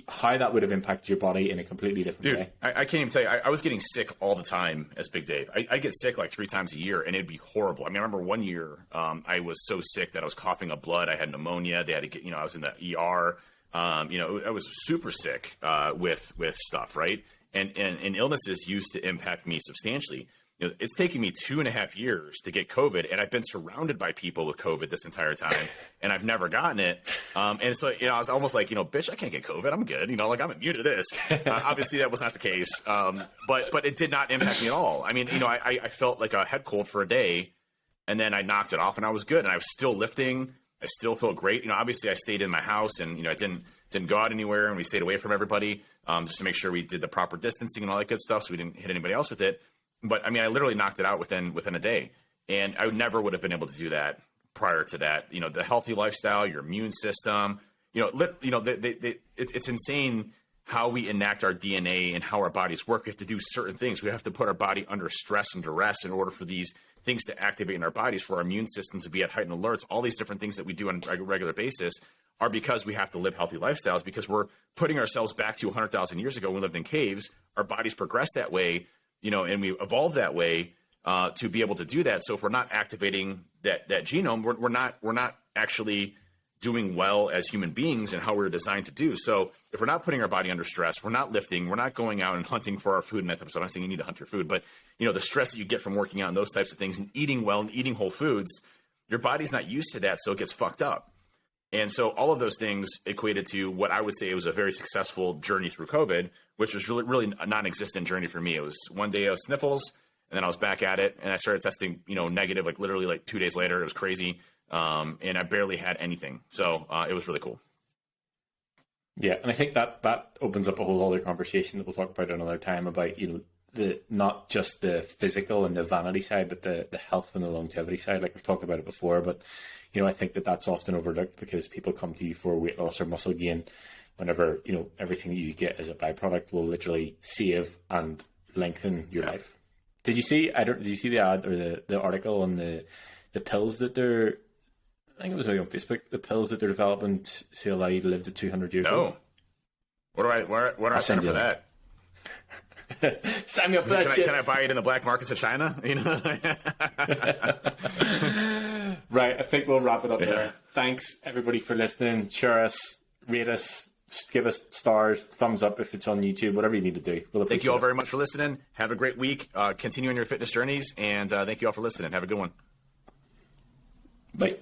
Speaker 2: how that would have impacted your body in a completely different way.
Speaker 3: I can't even tell you. I was getting sick all the time as Big Dave. I get sick like 3 times a year, and it'd be horrible. I mean, I remember one year I was so sick that I was coughing up blood. I had pneumonia. They had to get, I was in the ER. I was super sick with stuff, right? And illnesses used to impact me substantially. It's taken me 2.5 years to get COVID, and I've been surrounded by people with COVID this entire time, and I've never gotten it. And so, I was almost like, bitch, I can't get COVID. I'm good. Like I'm immune to this. Obviously, that was not the case. But it did not impact me at all. I mean, I felt like a head cold for a day, and then I knocked it off, and I was good, and I was still lifting. I still felt great. Obviously, I stayed in my house, and I didn't go out anywhere, and we stayed away from everybody just to make sure we did the proper distancing and all that good stuff, so we didn't hit anybody else with it. But I mean, I literally knocked it out within a day, and I never would have been able to do that prior to that. The healthy lifestyle, your immune system, it's insane how we enact our DNA and how our bodies work. We have to do certain things. We have to put our body under stress and duress in order for these things to activate in our bodies, for our immune systems to be at heightened alerts. All these different things that we do on a regular basis are because we have to live healthy lifestyles, because we're putting ourselves back to 100,000 years ago when we lived in caves. Our bodies progressed that way. And we evolved that way to be able to do that. So if we're not activating that genome, we're not actually doing well as human beings and how we're designed to do. So if we're not putting our body under stress, we're not lifting, we're not going out and hunting for our food and that type of stuff. I'm not saying you need to hunt your food, but the stress that you get from working out and those types of things and eating well and eating whole foods, your body's not used to that, so it gets fucked up. And so all of those things equated to what I would say was a very successful journey through COVID, which was really a non-existent journey for me. It was one day of sniffles, and then I was back at it, and I started testing, negative, like literally like 2 days later. It was crazy, and I barely had anything. So it was really cool.
Speaker 2: Yeah, and I think that opens up a whole other conversation that we'll talk about another time about, the not just the physical and the vanity side, but the health and the longevity side. Like we've talked about it before, but I think that's often overlooked because people come to you for weight loss or muscle gain whenever, everything that you get as a byproduct will literally save and lengthen your life. Did you see the ad or the article on the pills that they're, I think it was maybe on Facebook, the pills that they're developing to allow you to live to 200 years old?
Speaker 3: What do I sign up for that?
Speaker 2: Sign me up for that shit.
Speaker 3: Can I buy it in the black markets of China?
Speaker 2: Right, I think we'll wrap it up there. Thanks everybody for listening. Share us, rate us, give us stars, thumbs up if it's on YouTube, whatever you need to do.
Speaker 3: Thank you all very much for listening. Have a great week. Continue on your fitness journeys, and thank you all for listening. Have a good one.
Speaker 2: Bye.